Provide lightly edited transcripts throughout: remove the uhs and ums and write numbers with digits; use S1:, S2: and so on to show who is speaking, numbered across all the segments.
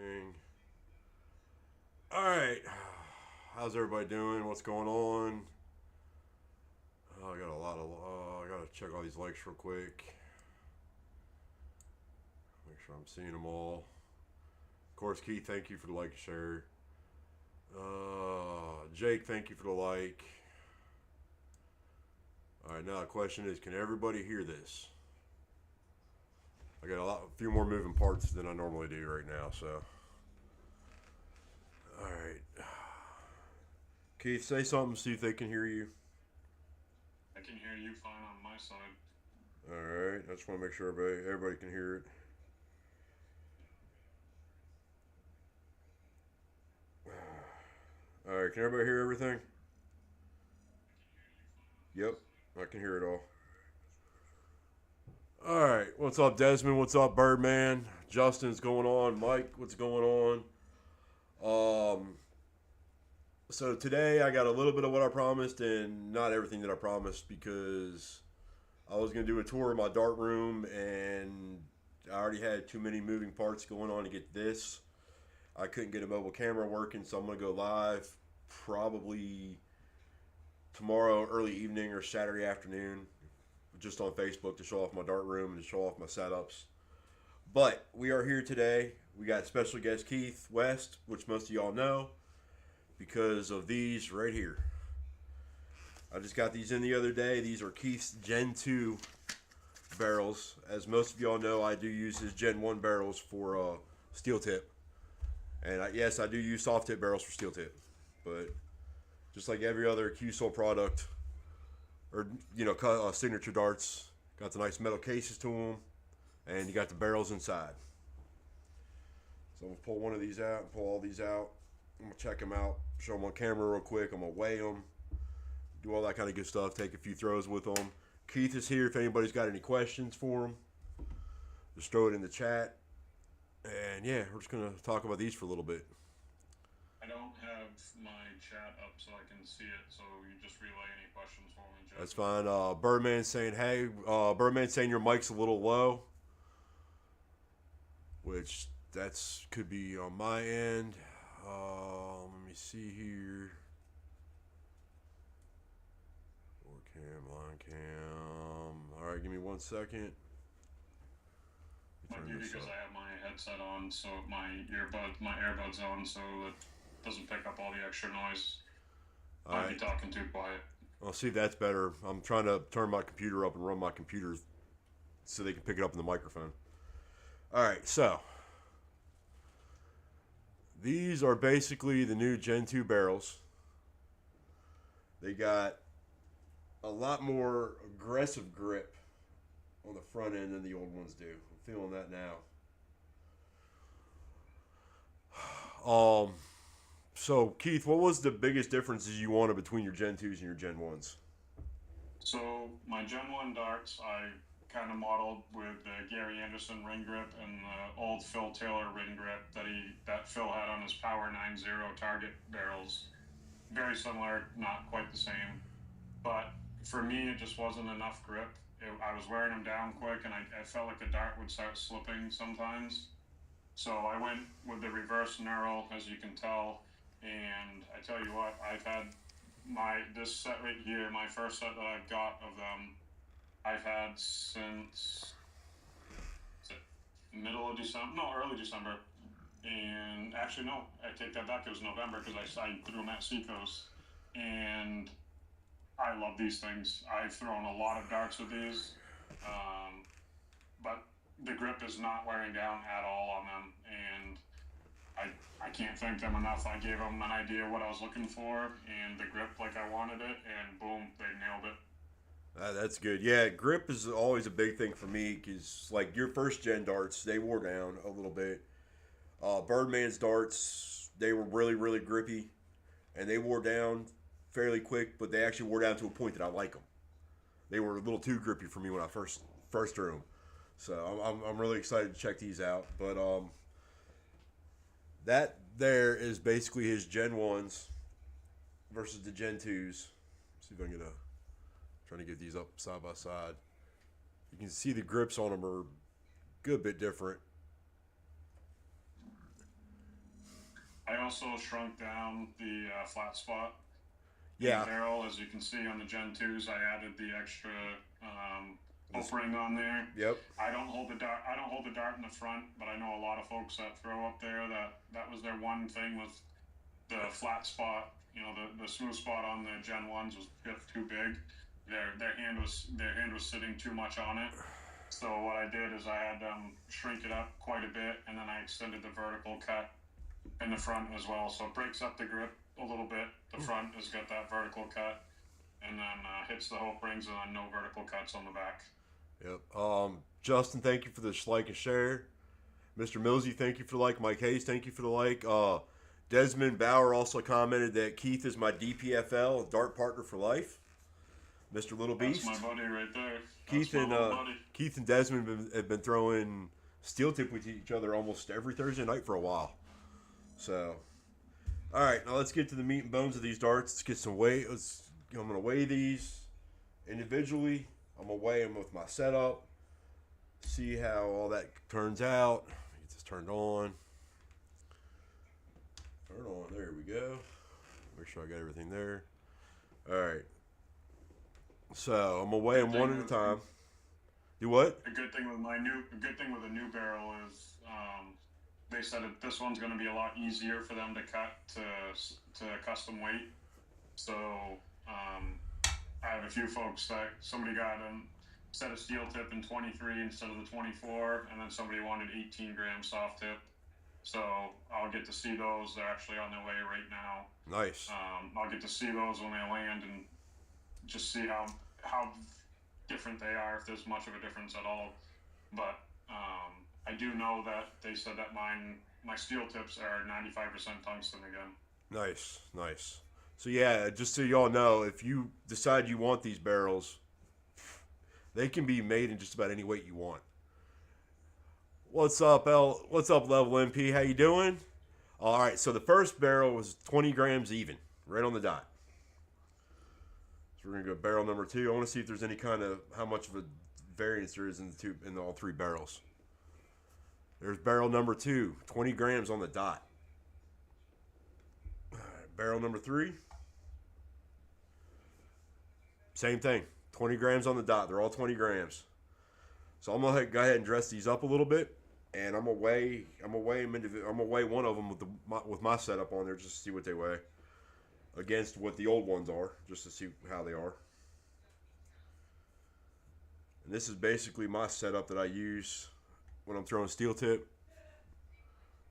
S1: Dang. All right. How's everybody doing? What's going on? I got a lot of. I gotta check all these likes real quick. Make sure I'm seeing them all. Of course, Keith, thank you for the like and share. Jake, thank you for the like. All right, now the question is, can everybody hear this? I got a few more moving parts than I normally do right now, so. All right. Keith, say something, see if they can hear you.
S2: I can hear you fine on my side.
S1: All right. I just want to make sure everybody can hear it. All right. Can everybody hear everything? Yep. I can hear it all. All right. What's up, Desmond? What's up, Birdman? Justin's going on. Mike, what's going on? So today I got a little bit of what I promised and not everything that I promised because I was going to do a tour of my dart room and I already had too many moving parts going on to get this. I couldn't get a mobile camera working, so I'm going to go live probably tomorrow early evening or Saturday afternoon just on Facebook to show off my dart room and to show off my setups. But we are here today. We got special guest Keith West, which most of y'all know because of these right here. I just got these in the other day. These are Keith's Gen 2 barrels. As most of y'all know, I do use his Gen 1 barrels for steel tip. And yes, I do use soft tip barrels for steel tip. But just like every other QSOL product, or signature darts, got the nice metal cases to them, and you got the barrels inside. So I'm gonna pull one of these out and pull all these out. I'm gonna check them out, show them on camera real quick. I'm gonna weigh them, do all that kind of good stuff, take a few throws with them. Keith is here if anybody's got any questions for him. Just throw it in the chat. And yeah, we're just gonna talk about these for a little bit.
S2: I don't have my chat up so I can see it, so you just relay any questions for me,
S1: That's
S2: Jesse.
S1: fine. Birdman saying, "Hey, Birdman saying your mic's a little low," which that's could be on my end. Let me see here. Four cam, line cam. All right, give me 1 second. Let me
S2: Might
S1: turn
S2: be
S1: this
S2: because
S1: up.
S2: I have my headset on, so my earbuds on, so it doesn't pick up all the extra noise.
S1: All
S2: Might be
S1: right,
S2: talking too quiet.
S1: I'll see if that's better. I'm trying to turn my computer up and run my computer so they can pick it up in the microphone. All right, so these are basically the new Gen 2 barrels. They got a lot more aggressive grip on the front end than the old ones do. I'm feeling that now. Um, so Keith, what was the biggest differences you wanted between your Gen 2s and your Gen 1s?
S2: So my Gen 1 darts, I kind of modeled with the Gary Anderson ring grip and the old Phil Taylor ring grip that Phil had on his Power 90 target barrels. Very similar, not quite the same. But for me, it just wasn't enough grip. I was wearing them down quick, and I felt like the dart would start slipping sometimes. So I went with the reverse knurl, as you can tell. And I tell you what, I've had this set right here, my first set that I've got of them, I've had since middle of December, no, early December. And actually, no, I take that back. It was November because I threw them at Seacoast. And I love these things. I've thrown a lot of darts with these, um, but the grip is not wearing down at all on them, and I can't thank them enough. I gave them an idea of what I was looking for, and the grip like I wanted it, and boom, they nailed it.
S1: That's good. Yeah, grip is always a big thing for me because, like, your first gen darts, they wore down a little bit. Birdman's darts, they were really, really grippy and they wore down fairly quick, but they actually wore down to a point that I like them. They were a little too grippy for me when I first threw them. So I'm really excited to check these out. But that there is basically his Gen 1s versus the Gen 2s. See if I can get a. Trying to get these up side by side. You can see the grips on them are a good bit different.
S2: I also shrunk down the flat spot in the
S1: Yeah.
S2: barrel. As you can see on the Gen 2s, I added the extra hope ring on there.
S1: Yep.
S2: I don't hold the dart. I don't hold the dart in the front, but I know a lot of folks that throw up there that was their one thing was the flat spot. You know, the smooth spot on the Gen 1s was just too big. Their hand was sitting too much on it. So what I did is I had them shrink it up quite a bit, and then I extended the vertical cut in the front as well. So it breaks up the grip a little bit. The front has got that vertical cut, and then hits the hope rings, and then no vertical cuts on the back.
S1: Yep. Justin, thank you for the like and share. Mr. Millsy, thank you for the like. Mike Hayes, thank you for the like. Desmond Bauer also commented that Keith is my DPFL dart partner for life. Mr. Little Beast.
S2: That's my buddy right there.
S1: Keith and Desmond have been throwing steel tip with each other almost every Thursday night for a while. So, all right, now let's get to the meat and bones of these darts. Let's get some weight. I'm gonna weigh these individually. I'm gonna weigh them with my setup. See how all that turns out. Get this turned on. Turn on. There we go. Make sure I got everything there. All right. So I'm gonna weigh them one at a time. Do what?
S2: A good thing with a new barrel is they said that this one's going to be a lot easier for them to cut to custom weight. So I have a few folks that somebody got a set of steel tip in 23 instead of the 24, and then somebody wanted 18 gram soft tip. So I'll get to see those. They're actually on their way right now.
S1: Nice.
S2: I'll get to see those when they land and just see how different they are, if there's much of a difference at all. But I do know that they said that my steel tips are 95% tungsten again.
S1: Nice. So yeah, just so y'all know, if you decide you want these barrels, they can be made in just about any weight you want. What's up, L? What's up, Level MP? How you doing? All right, so the first barrel was 20 grams even, right on the dot. So we're gonna go barrel number 2. I want to see if there's any kind of how much of a variance there is in all 3 barrels. There's barrel number 2, 20 grams on the dot. All right, barrel number 3, same thing, 20 grams on the dot. They're all 20 grams. So I'm gonna go ahead and dress these up a little bit, and I'm gonna weigh them. I'm gonna weigh one of them with my setup on there just to see what they weigh against what the old ones are, just to see how they are. And this is basically my setup that I use when I'm throwing steel tip.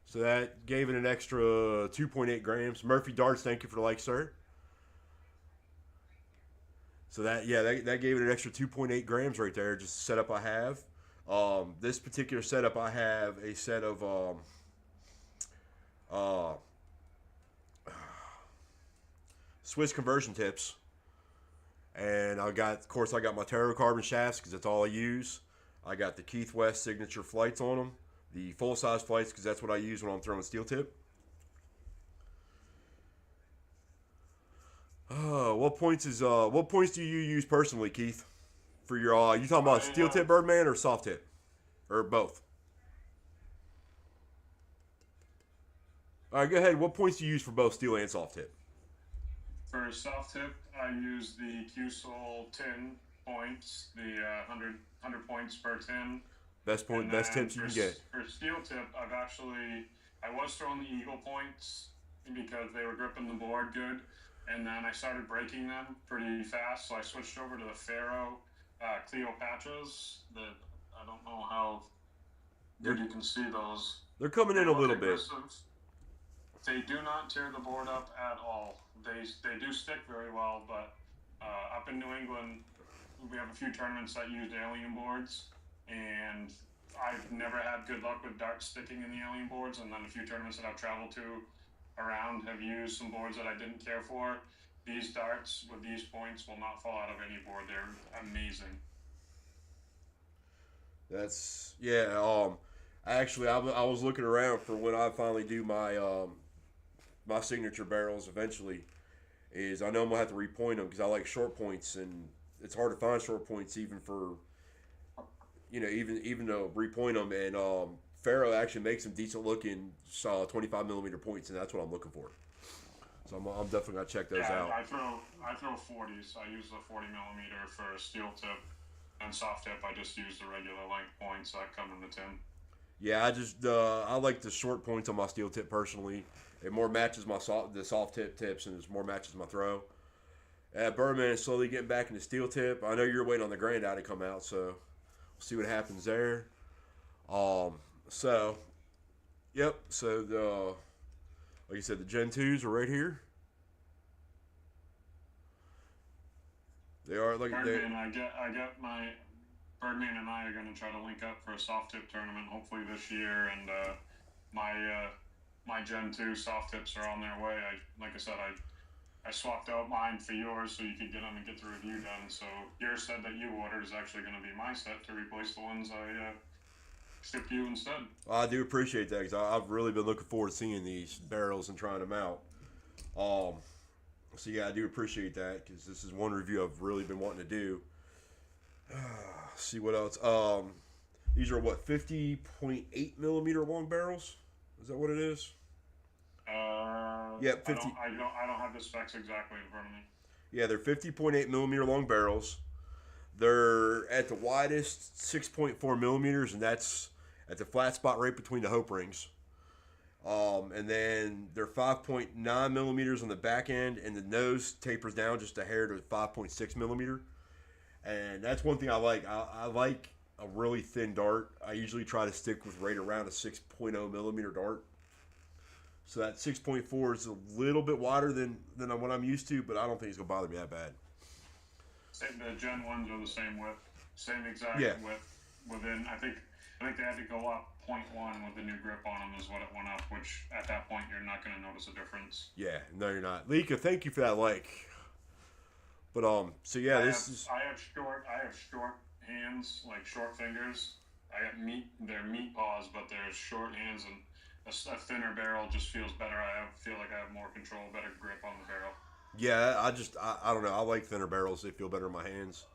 S1: So that gave it an extra 2.8 grams. Murphy Darts, thank you for the like, sir. So that gave it an extra 2.8 grams right there, just the setup I have. This particular setup, I have a set of Swiss conversion tips, and of course I got my Terra carbon shafts because that's all I use. I got the Keith West signature flights on them, the full size flights because that's what I use when I'm throwing steel tip. What points do you use personally, Keith? For your you talking about steel tip Birdman or soft tip, or both? All right, go ahead. What points do you use for both steel and soft tip?
S2: For soft tip, I use the Q-Sol tin points, the 100 points per tin.
S1: Best tips you can get.
S2: For steel tip, I was throwing the Eagle points because they were gripping the board good, and then I started breaking them pretty fast, so I switched over to the Faro Cleopatras. I don't know how good you can see those.
S1: They're coming in a little bit.
S2: They do not tear the board up at all. They do stick very well, but up in New England, we have a few tournaments that use alien boards, and I've never had good luck with darts sticking in the alien boards, and then a few tournaments that I've traveled to around have used some boards that I didn't care for. These darts with these points will not fall out of any board. They're amazing.
S1: That's actually, I was looking around for when I finally do my signature barrels eventually. Is I know I'm gonna have to repoint them because I like short points, and it's hard to find short points even for even to repoint them. And Faro actually makes some decent looking 25 millimeter points, and that's what I'm looking for. So I'm definitely gonna check those out.
S2: I throw 40s. I use the 40 millimeter for steel tip, and soft tip. I just use the regular length points that come in the tin.
S1: Yeah, I like the short points on my steel tip personally. It more matches the soft tip tips, and it more matches my throw. Birdman is slowly getting back into steel tip. I know you're waiting on the Grand Eye to come out, so we'll see what happens there. So, yep. So like you said, the Gen 2s are right here. They are like
S2: Birdman. I get my Birdman and I are going to try to link up for a soft tip tournament hopefully this year, and my my Gen 2 soft tips are on their way. Like I said, I swapped out mine for yours so you could get them and get the review done. So your set that you ordered is actually going to be my set to replace the ones I shipped you instead.
S1: I do appreciate that because I've really been looking forward to seeing these barrels and trying them out. So yeah, I do appreciate that because this is one review I've really been wanting to do. See what else. These are what 50.8 millimeter long barrels. Is that what it is? Yeah, 50.
S2: I don't have the specs exactly in front of me.
S1: Yeah, they're 50.8 millimeter long barrels. They're at the widest 6.4 millimeters, and that's at the flat spot right between the hope rings. And then they're 5.9 millimeters on the back end, and the nose tapers down just a hair to 5.6 millimeter. And that's one thing I like. I like a really thin dart. I usually try to stick with right around a 6.0 millimeter dart. So that 6.4 is a little bit wider than what I'm used to, but I don't think it's going to bother me that bad.
S2: The Gen 1s are the same width. Same exact width. Within, I think they had to go up 0.1 with the new grip on them is what it went up, which at that point you're not going to notice a difference.
S1: Yeah, no, you're not. Lika, thank you for that like. But so yeah,
S2: I have short hands, like short fingers. They're meat paws, but they're short hands, and a thinner barrel just feels better. Feel like I have more control, better grip on the barrel.
S1: Yeah, I don't know. I like thinner barrels. They feel better in my hands.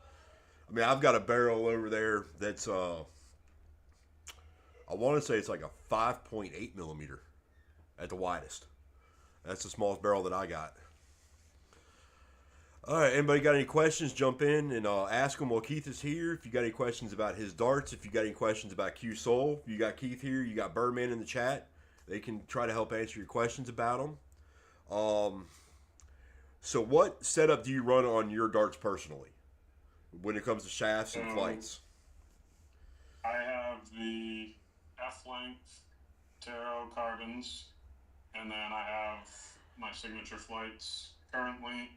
S1: I mean, I've got a barrel over there that's I want to say it's like a 5.8 millimeter at the widest. That's the smallest barrel that I got. All right, anybody got any questions? Jump in and ask them while Keith is here. If you got any questions about his darts, if you got any questions about Q Soul, you got Keith here, you got Birdman in the chat. They can try to help answer your questions about them. So what setup do you run on your darts personally when it comes to shafts and flights?
S2: I have the F-length Tarot carbons, and then I have my signature flights currently.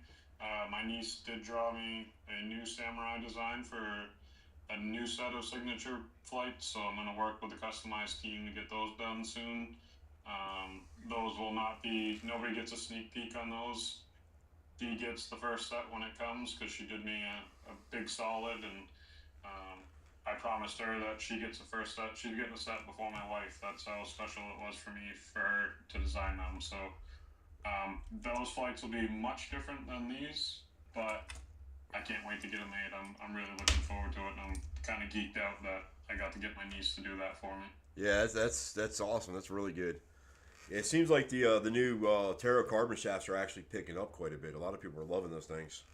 S2: My niece did draw me a new samurai design for a new set of signature flights, so I'm going to work with the customized team to get those done soon. Those will not be, nobody gets a sneak peek on those. She gets the first set when it comes because she did me a big solid, and I promised her that she gets the first set. She's getting the set before my wife. That's how special it was for me for her to design them. So those flights will be much different than these, but I can't wait to get them made. I'm really looking forward to it, and I'm kind of geeked out that I got to get my niece to do that for me.
S1: Yeah, that's awesome. That's really good. It seems like the new Tarot carbon shafts are actually picking up quite a bit. A lot of people are loving those things.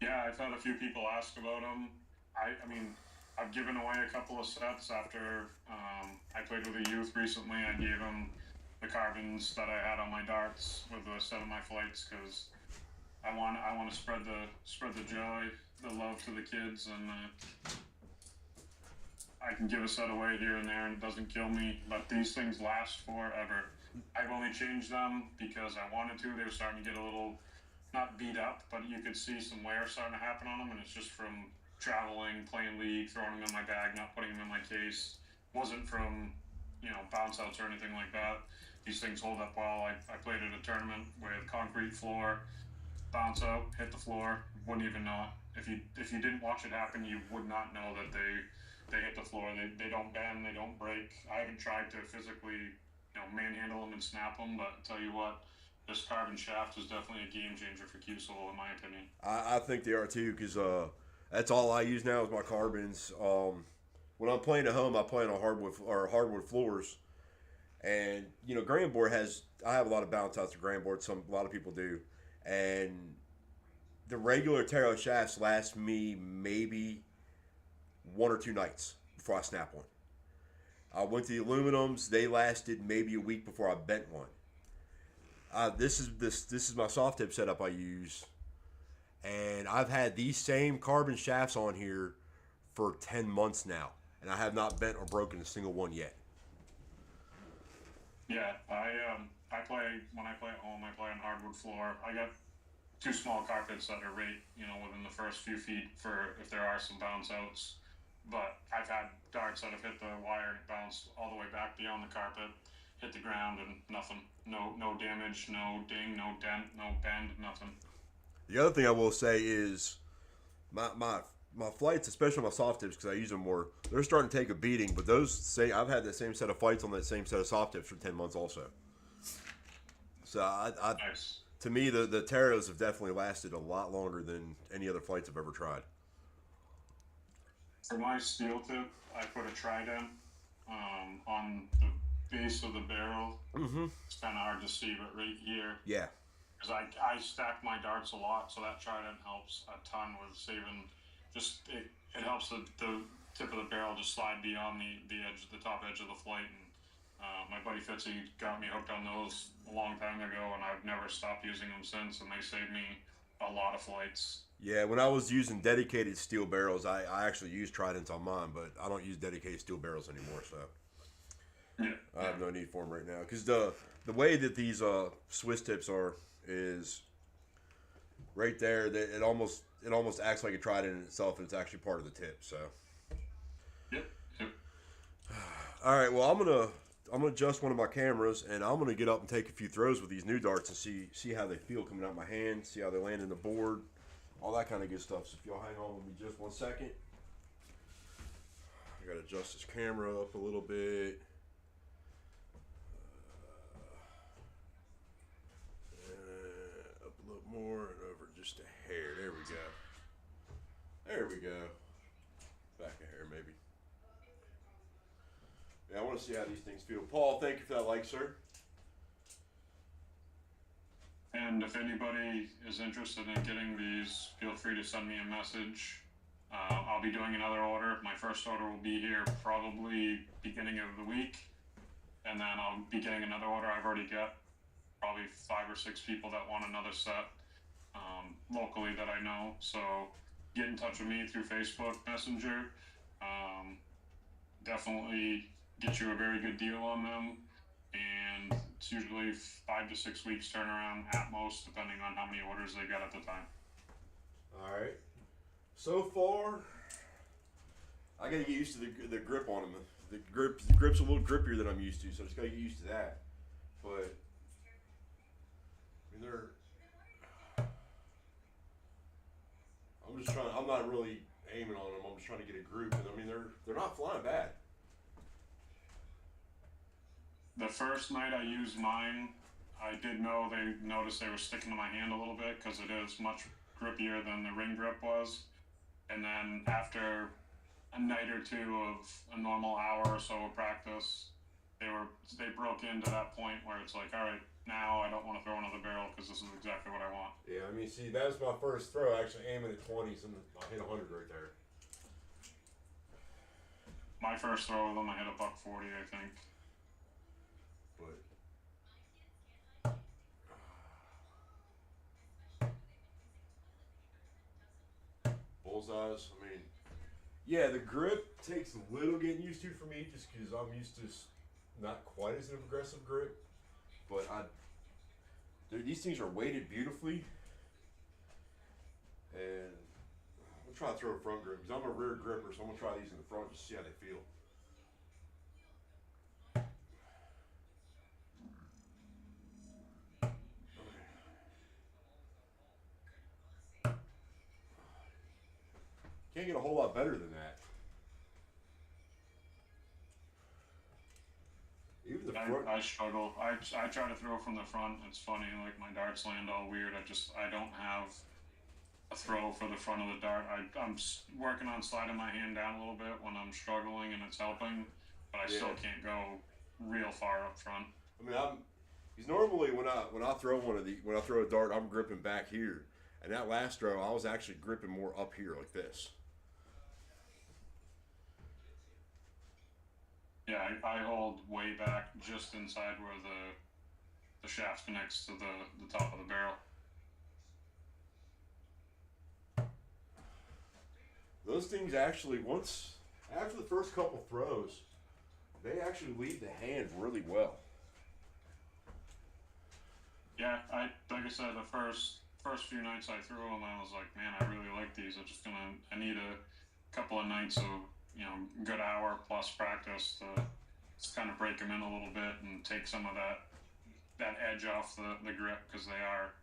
S2: Yeah, I've had a few people ask about them. I mean, I've given away a couple of sets after I played with a youth recently. I gave him the carbons that I had on my darts with a set of my flights because I want to spread the joy, the love to the kids, and I can give a set away here and there and it doesn't kill me, but these things last forever. I've only changed them because I wanted to. They were starting to get a little, not beat up, but you could see some wear starting to happen on them, and it's just from traveling, playing League, throwing them in my bag, not putting them in my case. Wasn't from, bounce outs or anything like that. These things hold up well. I played at a tournament with concrete floor, bounce out, hit the floor, wouldn't even know it. If you didn't watch it happen, you would not know that they hit the floor. They don't bend, they don't break. I haven't tried to physically, manhandle them and snap them, but I'll tell you what, this carbon shaft is definitely a game changer for Q-Soul, in my opinion.
S1: I think they are too, because that's all I use now is my carbons. when I'm playing at home, I play on hardwood floors, and grain board has. I have a lot of bounce outs to grain board. A lot of people do, and the regular taro shafts last me maybe 1 or 2 nights before I snap one. I went to the aluminums; they lasted maybe a week before I bent one. This is my soft tip setup I use, and I've had these same carbon shafts on here for 10 months now, and I have not bent or broken a single one yet.
S2: Yeah, I play when I play at home. I play on hardwood floor. I got two small carpets that are right, within the first few feet for if there are some bounce outs. But I've had darts that have hit the wire and it bounced all the way back beyond the carpet, hit the ground and nothing. No damage, no ding, no dent, no bend, nothing.
S1: The other thing I will say is my flights, especially my soft tips, because I use them more. They're starting to take a beating, but I've had the same set of flights on that same set of soft tips for 10 months also. So
S2: Nice.
S1: to me, the Taros have definitely lasted a lot longer than any other flights I've ever tried.
S2: For my steel tip, I put a trident on the base of the barrel.
S1: Mm-hmm.
S2: It's kind of hard to see, but right here,
S1: Yeah.
S2: because I stack my darts a lot, so that trident helps a ton with saving. Just it helps the tip of the barrel just slide beyond the top edge of the flight. And my buddy Fitzy got me hooked on those a long time ago, and I've never stopped using them since, and they saved me a lot of flights.
S1: Yeah, when I was using dedicated steel barrels, I actually used tridents on mine, but I don't use dedicated steel barrels anymore, so
S2: Yeah.
S1: I have no need for them right now. Because the way that these Swiss tips are is right there. That it almost acts like a trident in itself, and it's actually part of the tip. So,
S2: Yep. Yep.
S1: all right. Well, I'm gonna adjust one of my cameras, and I'm gonna get up and take a few throws with these new darts and see how they feel coming out my hand, see how they land in the board, all that kind of good stuff. So if y'all hang on with me just 1 second, I gotta adjust this camera up a little bit. Up a little more and over just a hair. There we go. There we go. Back a hair, maybe. Yeah, I want to see how these things feel. Paul, thank you for that like, sir.
S2: And if anybody is interested in getting these, feel free to send me a message. I'll be doing another order. My first order will be here probably beginning of the week, and then I'll be getting another order. I've already got probably 5 or 6 people that want another set locally that I know. So get in touch with me through Facebook Messenger. Definitely get you a very good deal on them, and it's usually 5 to 6 weeks turnaround at most, depending on how many orders they got at the time.
S1: All right. So far, I gotta get used to the grip on them. The grip's a little grippier than I'm used to, so I just gotta get used to that. But I mean, I'm not really aiming on them. I'm just trying to get a group, and I mean, they're not flying bad.
S2: The first night I used mine, I did know they noticed they were sticking to my hand a little bit because it is much grippier than the ring grip was. And then after a night or two of a normal hour or so of practice, they broke into that point where it's like, all right, now I don't want to throw another barrel because this is exactly what I want.
S1: Yeah, I mean, see, that was my first throw. Actually, aiming at 20s, and I hit 100 right there.
S2: My first throw with them, I hit a $140, I think.
S1: But bullseyes, I mean, yeah, the grip takes a little getting used to for me, just because I'm used to not quite as an aggressive grip. But these things are weighted beautifully, and I'm gonna try to throw a front grip because I'm a rear gripper, so I'm gonna try these in the front just to see how they feel. Can't get a whole lot better than that. Even the front.
S2: I struggle. I try to throw from the front. It's funny, like my darts land all weird. I don't have a throw for the front of the dart. I'm working on sliding my hand down a little bit when I'm struggling and it's helping, but I still can't go real far up front.
S1: I mean, because normally when I throw when I throw a dart, I'm gripping back here, and that last throw I was actually gripping more up here like this.
S2: Yeah, I hold way back just inside where the shaft connects to the top of the barrel.
S1: Those things actually once after the first couple throws, they actually leave the hand really well.
S2: Yeah, like I said, the first few nights I threw them, I was like, man, I really like these. I need a couple of nights of good hour plus practice to just kind of break them in a little bit and take some of that edge off the grip, because they are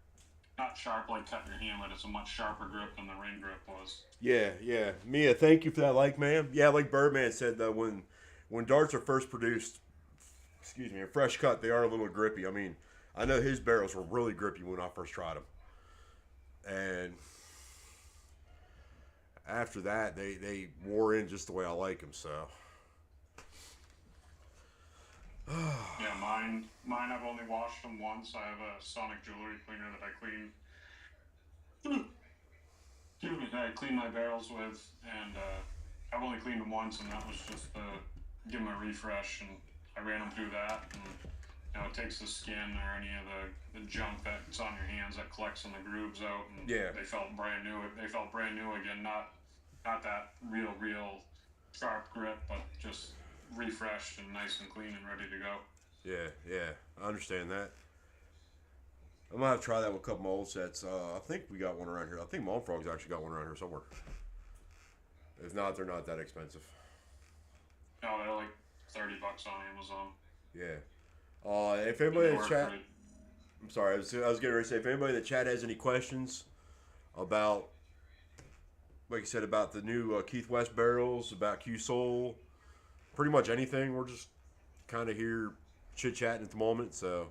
S2: not sharp like cutting your hand, but it's a much sharper grip than the ring grip was.
S1: Yeah, yeah. Mia, thank you for that like, man. Yeah, like Birdman said though, when darts are first produced, excuse me, a fresh cut, they are a little grippy. I mean, I know his barrels were really grippy when I first tried them, and after that, they wore in just the way I like them. So,
S2: Yeah, mine I've only washed them once. I have a sonic jewelry cleaner that I clean. Excuse me, I clean my barrels with, and I've only cleaned them once, and that was just to give them a refresh. And I ran them through that, and it takes the skin or any of the junk that's on your hands that collects in the grooves out, and they felt brand new. They felt brand new again, not that real sharp grip, but just refreshed and nice and clean and ready to go.
S1: yeah, I understand that. I'm gonna have to try that with a couple of my old sets. I think we got one around here. I think Mom Frog's actually got one around here somewhere. If not, they're not that expensive.
S2: No, they're like $30 on Amazon.
S1: Yeah. If anybody in the chat, I'm sorry, I was getting ready to say, if anybody in the chat has any questions about, like you said, about the new Keith West barrels, about Q Soul, pretty much anything, we're just kind of here chit chatting at the moment. So,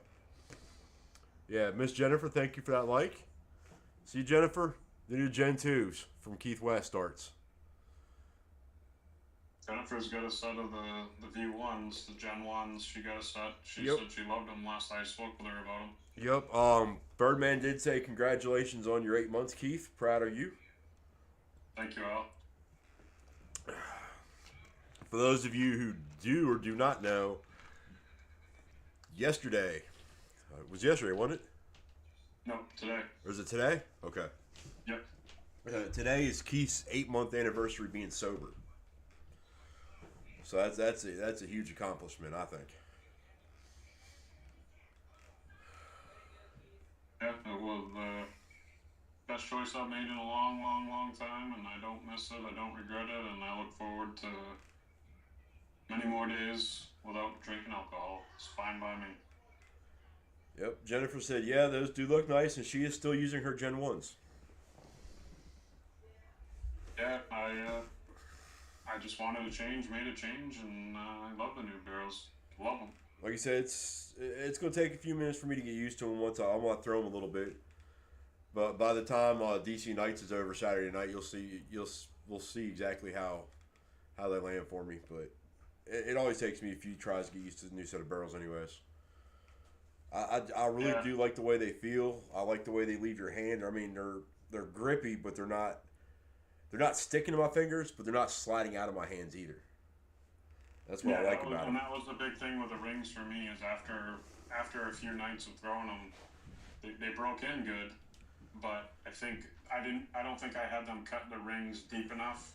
S1: yeah, Miss Jennifer, thank you for that like. See, Jennifer, the new Gen 2s from Keith West starts.
S2: Jennifer's got a set of the V1s, the Gen 1s. She got a set. She said she loved them last I spoke with her about them.
S1: Yep. Birdman did say congratulations on your 8 months, Keith. Proud of you.
S2: Thank you, Al.
S1: For those of you who do or do not know, yesterday, was yesterday, wasn't it?
S2: No, today.
S1: Or is it today? Okay.
S2: Yep.
S1: Today is Keith's 8-month anniversary being sober. So that's a huge accomplishment, I think.
S2: Yeah, it was the best choice I've made in a long time, and I don't miss it. I don't regret it, and I look forward to many more days without drinking alcohol. It's fine by me.
S1: Yep. Jennifer said, yeah, those do look nice, and she is still using her Gen 1s.
S2: Yeah, I just wanted a change, made a change, and I love the new barrels. Love them.
S1: Like I said, it's going to take a few minutes for me to get used to them. Once I'm going to throw them a little bit, but by the time DC Nights is over Saturday night, we'll see exactly how they land for me. But it always takes me a few tries to get used to the new set of barrels, anyways. I really do like the way they feel. I like the way they leave your hand. I mean, they're grippy, but they're not sticking to my fingers, but they're not sliding out of my hands either. That's what I like about them.
S2: And that was the big thing with the rings for me, is after a few nights of throwing them, they broke in good, but I don't think I had them cut the rings deep enough,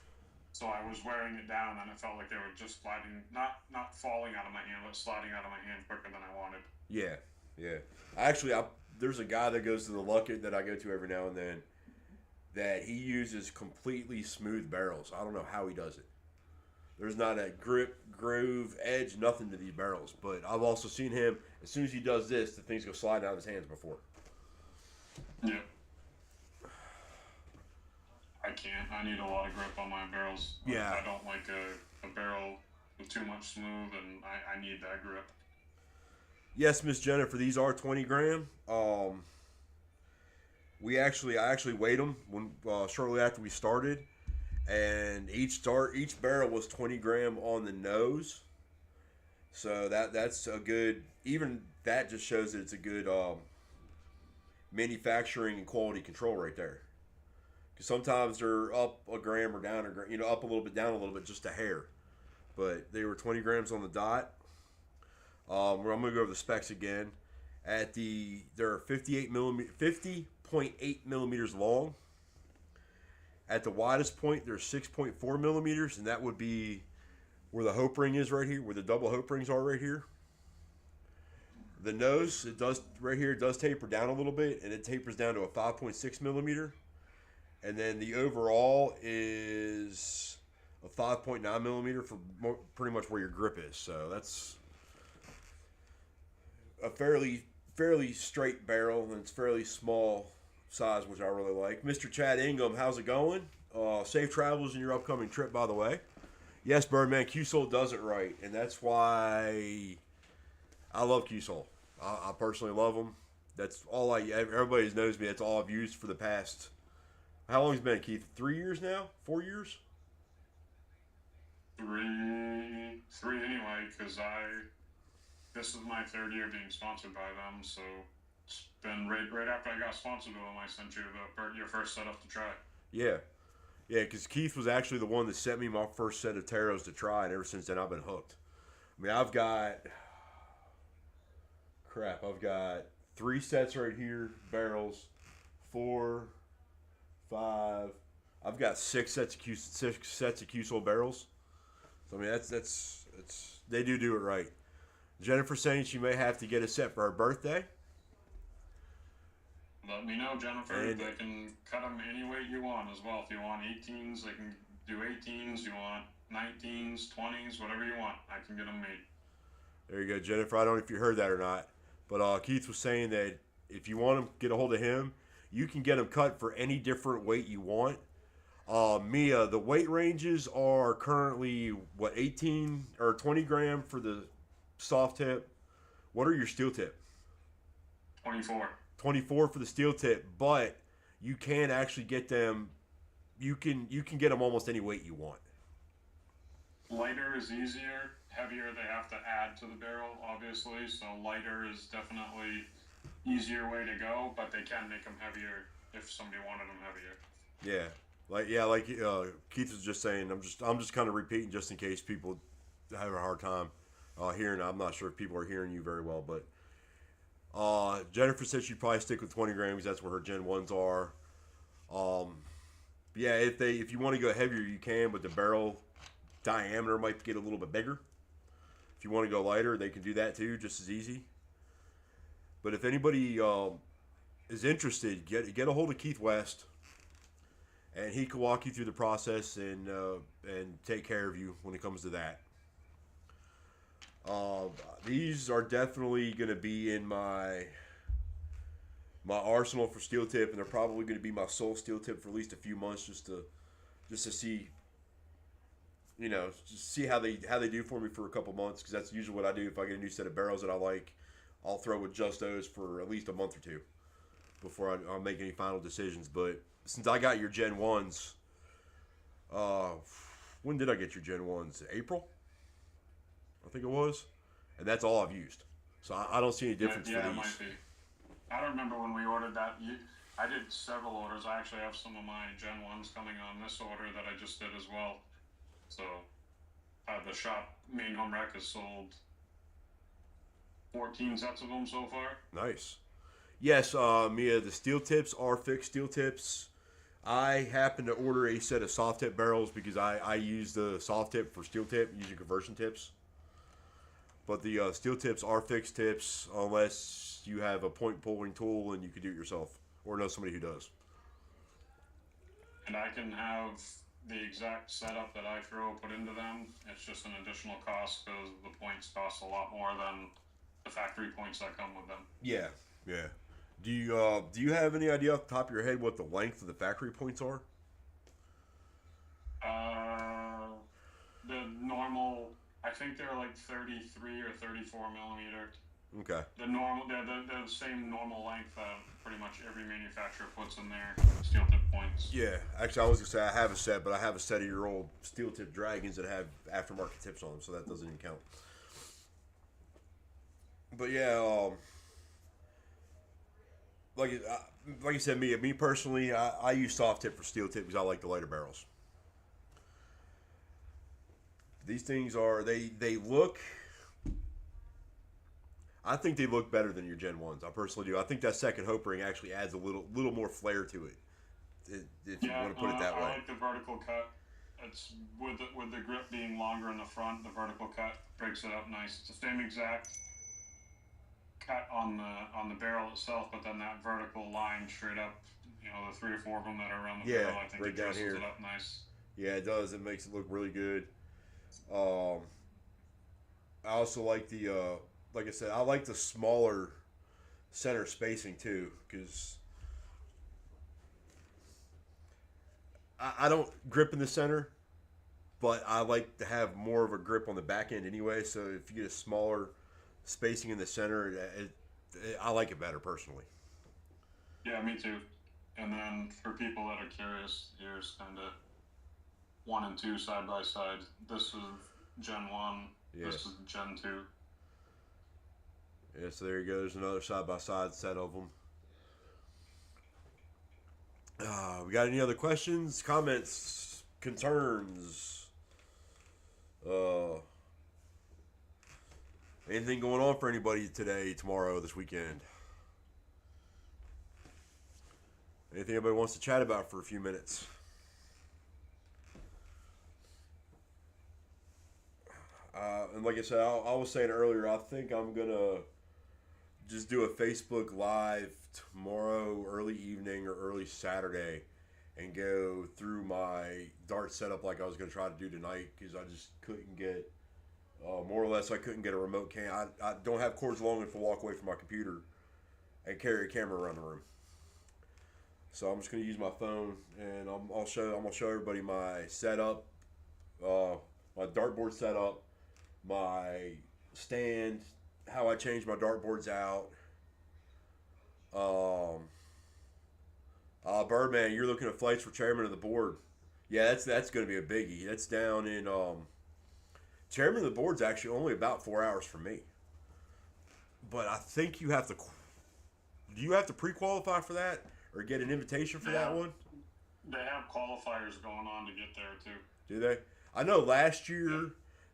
S2: so I was wearing it down, and it felt like they were just sliding, not falling out of my hand, but sliding out of my hand quicker than I wanted.
S1: Yeah. Actually, there's a guy that goes to the Luckett that I go to every now and then, that he uses completely smooth barrels. I don't know how he does it. There's not a grip, groove, edge, nothing to these barrels. But I've also seen him, as soon as he does this, the things go sliding out of his hands before.
S2: Yeah. I can't. I need a lot of grip on my barrels.
S1: Yeah.
S2: I don't like a barrel with too much smooth, and I need that grip.
S1: Yes, Miss Jennifer, these are 20 gram. I actually weighed them when shortly after we started, and each barrel was 20 gram on the nose. So that's a good. Even that just shows that it's a good manufacturing and quality control right there. Because sometimes they're up a gram or down a gram, up a little bit, down a little bit, just a hair. But they were 20 grams on the dot. I'm gonna go over the specs again. They're 50.8 millimeters long. At the widest point, they're 6.4 millimeters, and that would be where the hope ring is right here, where the double hope rings are right here. The nose, it does right here, it does taper down a little bit, and it tapers down to a 5.6 millimeter. And then the overall is a 5.9 millimeter for pretty much where your grip is. So that's a fairly straight barrel, and it's fairly small size, which I really like. Mr. Chad Ingham, how's it going? Safe travels in your upcoming trip, by the way. Yes, Birdman, Q-Sol does it right, and that's why I love Q-Sol. I personally love them. That's all everybody knows me. That's all I've used for the past. How long has it been, Keith? 3 years now? 4 years?
S2: Three anyway, because this is my third year being sponsored by them, so it's been right after I got sponsored by them, I sent you your first setup to try.
S1: Yeah. Yeah, because Keith was actually the one that sent me my first set of taros to try, and ever since then I've been hooked. I mean, I've got 3 sets right here, barrels, 4, 5. I've got 6 sets of Q-Sol barrels. So I mean, that's they do it right. Jennifer saying she may have to get a set for her birthday.
S2: Let me know, Jennifer. They can cut them any way you want as well. If you want 18s, they can do 18s. You want 19s, 20s, whatever you want. I can get them made.
S1: There you go, Jennifer. I don't know if you heard that or not. But Keith was saying that if you want them, get a hold of him. You can get them cut for any different weight you want. Mia, the weight ranges are currently, 18 or 20 gram for the soft tip. What are your steel tip?
S2: 24.
S1: 24 for the steel tip, but you can actually get them. You can get them almost any weight you want.
S2: Lighter is easier. Heavier, they have to add to the barrel, obviously. So lighter is definitely easier way to go, but they can make them heavier if somebody wanted them heavier.
S1: Yeah, like Keith was just saying. I'm just kind of repeating just in case people have a hard time hearing. I'm not sure if people are hearing you very well, but Jennifer said she'd probably stick with 20 grams. That's where her Gen 1s are. Yeah, if you want to go heavier, you can, but the barrel diameter might get a little bit bigger. If you want to go lighter, they can do that too, just as easy. But if anybody is interested, get a hold of Keith West, and he can walk you through the process and take care of you when it comes to that. These are definitely going to be in my arsenal for steel tip, and they're probably going to be my sole steel tip for at least a few months, just to see, just see how they do for me for a couple months, because that's usually what I do. If I get a new set of barrels that I like, I'll throw with just those for at least a month or two before I'll make any final decisions. But since I got your Gen 1s, when did I get your Gen 1s? April? I think it was. And that's all I've used. So I don't see any difference for these.
S2: Yeah, it might be. I don't remember when we ordered that. I did several orders. I actually have some of my Gen 1s coming on this order that I just did as well. So the shop, Main Home Rec, has sold 14 sets of them so far.
S1: Nice. Yes, Mia, the steel tips are fixed steel tips. I happened to order a set of soft tip barrels because I use the soft tip for steel tip using conversion tips. But the steel tips are fixed tips unless you have a point pulling tool and you can do it yourself or know somebody who does.
S2: And I can have the exact setup that I throw put into them. It's just an additional cost because the points cost a lot more than the factory points that come with them.
S1: Yeah. Do you have any idea off the top of your head what the length of the factory points are?
S2: The normal, I think they're like 33 or 34 millimeter.
S1: Okay.
S2: They're the same normal length that pretty much every manufacturer puts in their steel tip points.
S1: Yeah, actually, I was gonna say I have a set, but I have a set of your old steel tip dragons that have aftermarket tips on them, so that doesn't even count. But yeah, like you said, me personally, I use soft tip for steel tip because I like the lighter barrels. These things are they look. I think they look better than your Gen ones. I personally do. I think that second hope ring actually adds a little more flair to it. If you
S2: Yeah,
S1: want to put it that
S2: I
S1: way.
S2: like the vertical cut. It's with the grip being longer in the front, the vertical cut breaks it up nice. It's the same exact cut on the barrel itself, but then that vertical line straight up, the three or four of them that are around the
S1: Yeah,
S2: barrel, I think
S1: right
S2: it
S1: down
S2: dresses
S1: here.
S2: it up nice.
S1: Yeah, it does. It makes it look really good. Um, I also like like I said, I like the smaller center spacing too, because I don't grip in the center, but I like to have more of a grip on the back end anyway. So if you get a smaller spacing in the center, I like it better personally.
S2: Yeah, me too. And then for people that are curious, here's kind of one and two side by side. This is Gen 1,
S1: Yeah.
S2: this is Gen 2.
S1: Yeah, so there you go. There's another side by side set of them. We got any other questions, comments, concerns? Uh, Anything going on for anybody today, tomorrow, this weekend? Anything anybody wants to chat about for a few minutes? And like I said, I was saying earlier, I think I'm gonna just do a Facebook Live tomorrow, early evening or early Saturday, and go through my dart setup like I was gonna try to do tonight because I just couldn't get, more or less, I couldn't get a remote cam. I don't have cords long enough to walk away from my computer and carry a camera around the room. So I'm just gonna use my phone, and I'm gonna show everybody my setup, uh, my dartboard setup, my stand, how I change my dartboards out. Um, Birdman, you're looking at flights for chairman of the board. Yeah, that's going to be a biggie. That's down in chairman of the board's actually only about 4 hours from me. But I think you have to. Do you have to pre-qualify for that or get an invitation for that one?
S2: They have qualifiers going on to get there too.
S1: Do they? I know last year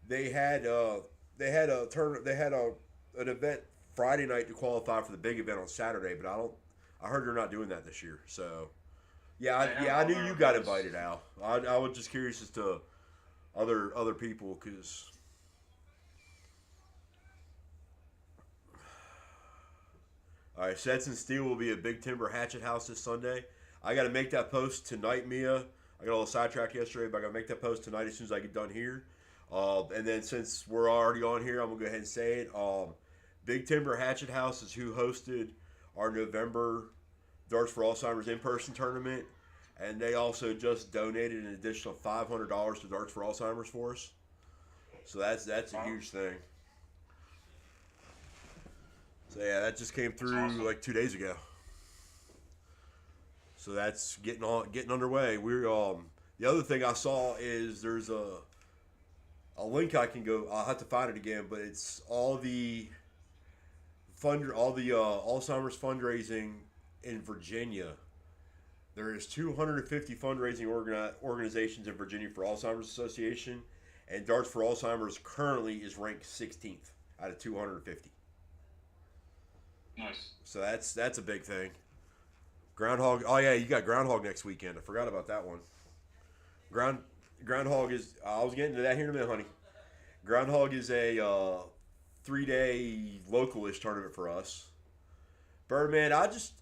S1: they had a turn they had an event Friday night to qualify for the big event on Saturday, but I heard they're not doing that this year. So I knew you got invited out. I was just curious as to other people because. All right, Sets and Steel will be at Big Timber Hatchet House this Sunday. I got to make that post tonight, Mia. I got a little sidetracked yesterday, but I got to make that post tonight as soon as I get done here. And then since we're already on here, I'm going to go ahead and say it. Big Timber Hatchet House is who hosted our November Darts for Alzheimer's in-person tournament. And they also just donated an additional $500 to Darts for Alzheimer's for us. So that's a huge thing. So yeah, that just came through like 2 days ago. So that's getting underway. We're the other thing I saw is there's a link I can go. I'll have to find it again, but it's all the Alzheimer's fundraising in Virginia. There is 250 fundraising organizations in Virginia for Alzheimer's Association, and Darts for Alzheimer's currently is ranked 16th out of 250.
S2: Nice.
S1: So that's a big thing. Groundhog. Oh yeah, you got Groundhog next weekend. I forgot about that one. Groundhog is. I was getting to that here in a minute, honey. Groundhog is a 3-day localish tournament for us. Birdman, I just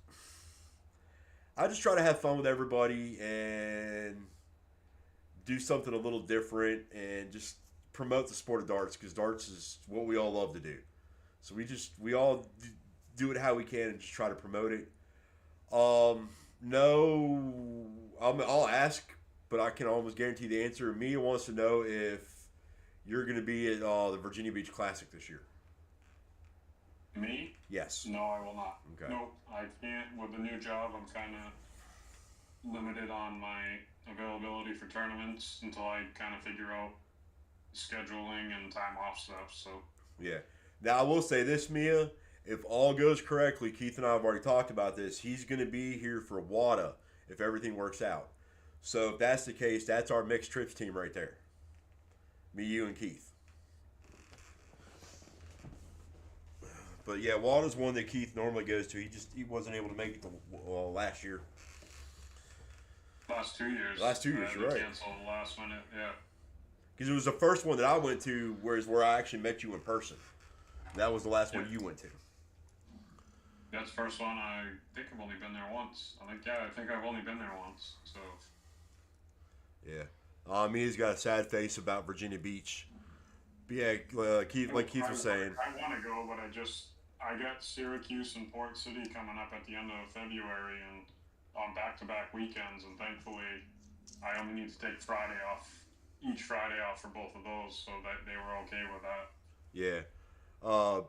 S1: try to have fun with everybody and do something a little different and just promote the sport of darts because darts is what we all love to do. So we all do it how we can and just try to promote it. No, I'll ask, but I can almost guarantee the answer. Mia wants to know if you're going to be at the Virginia Beach Classic this year.
S2: Me?
S1: Yes.
S2: No, I will not.
S1: Okay.
S2: Nope, I can't. With the new job, I'm kind of limited on my availability for tournaments until I kind of figure out scheduling and time off stuff. So
S1: Yeah. Now I will say this, Mia. If all goes correctly, Keith and I have already talked about this. He's going to be here for WADA if everything works out. So if that's the case, that's our mixed trips team right there. Me, you, and Keith. But yeah, WADA's one that Keith normally goes to. He wasn't able to make it last year.
S2: last 2 years.
S1: Last 2 years, you're right.
S2: Canceled last minute. Yeah.
S1: Because it was the first one that I went to, where I actually met you in person. That was the last one you went to.
S2: That's the first one. I think I've only been there once. I think I've only been there once. So.
S1: Yeah. Mia's got a sad face about Virginia Beach. But yeah, Keith was saying.
S2: I want to go, but I got Syracuse and Port City coming up at the end of February and on back-to-back weekends, and thankfully I only need to take each Friday off for both of those, so that they were okay with that.
S1: Yeah.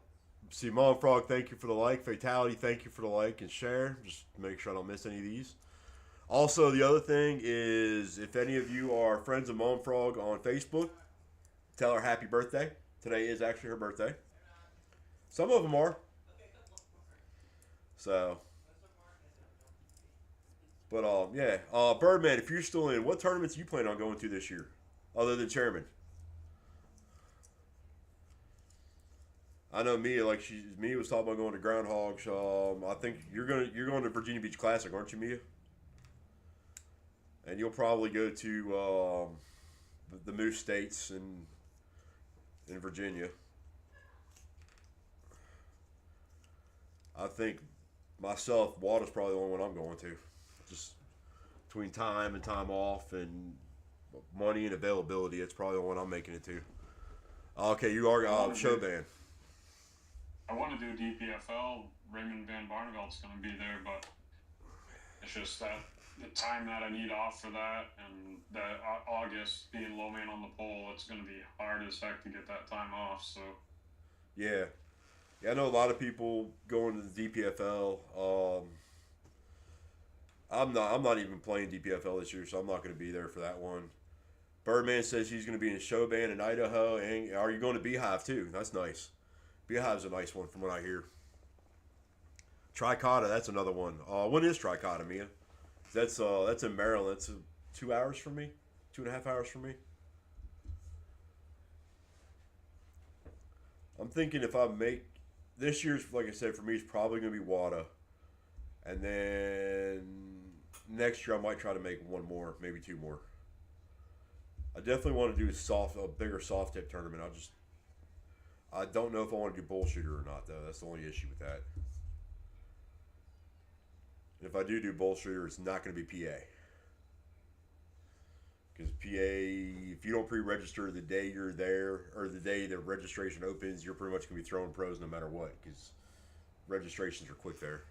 S1: See, Mom Frog, thank you for the like. Fatality, thank you for the like and share. Just make sure I don't miss any of these. Also, the other thing is, if any of you are friends of Mom Frog on Facebook, tell her happy birthday. Today is actually her birthday. Some of them are. So. But, yeah. Birdman, if you're still in, what tournaments you plan on going to this year? Other than Chairman? I know Mia, Mia was talking about going to Groundhogs. I think you're going to Virginia Beach Classic, aren't you, Mia? And you'll probably go to the Moose States in Virginia. I think myself, WADA's probably the only one I'm going to. Just between time and time off and money and availability, it's probably the one I'm making it to. Okay, you are show band.
S2: I want to do DPFL. Raymond Van Barneveld's going to be there, but it's just that the time that I need off for that, and that August being low man on the pole, it's going to be hard as heck to get that time off. So
S1: yeah, I know a lot of people going to the DPFL. I'm not even playing DPFL this year, so I'm not going to be there for that one. Birdman says he's going to be in a show band in Idaho. And are you going to Beehive too? That's nice. Beehive's a nice one from what I hear. Tricotta, that's another one. When is Tricotta, Mia? That's in Maryland. That's 2 hours from me, 2.5 hours from me. I'm thinking if I make this year's, like I said, for me, it's probably going to be WADA, and then next year I might try to make one more, maybe two more. I definitely want to do a bigger soft tip tournament. I don't know if I want to do bullshooter or not, though. That's the only issue with that. If I do bullshooter, it's not going to be PA. Because PA, if you don't pre-register the day you're there, or the day the registration opens, you're pretty much going to be throwing pros no matter what, because registrations are quick there.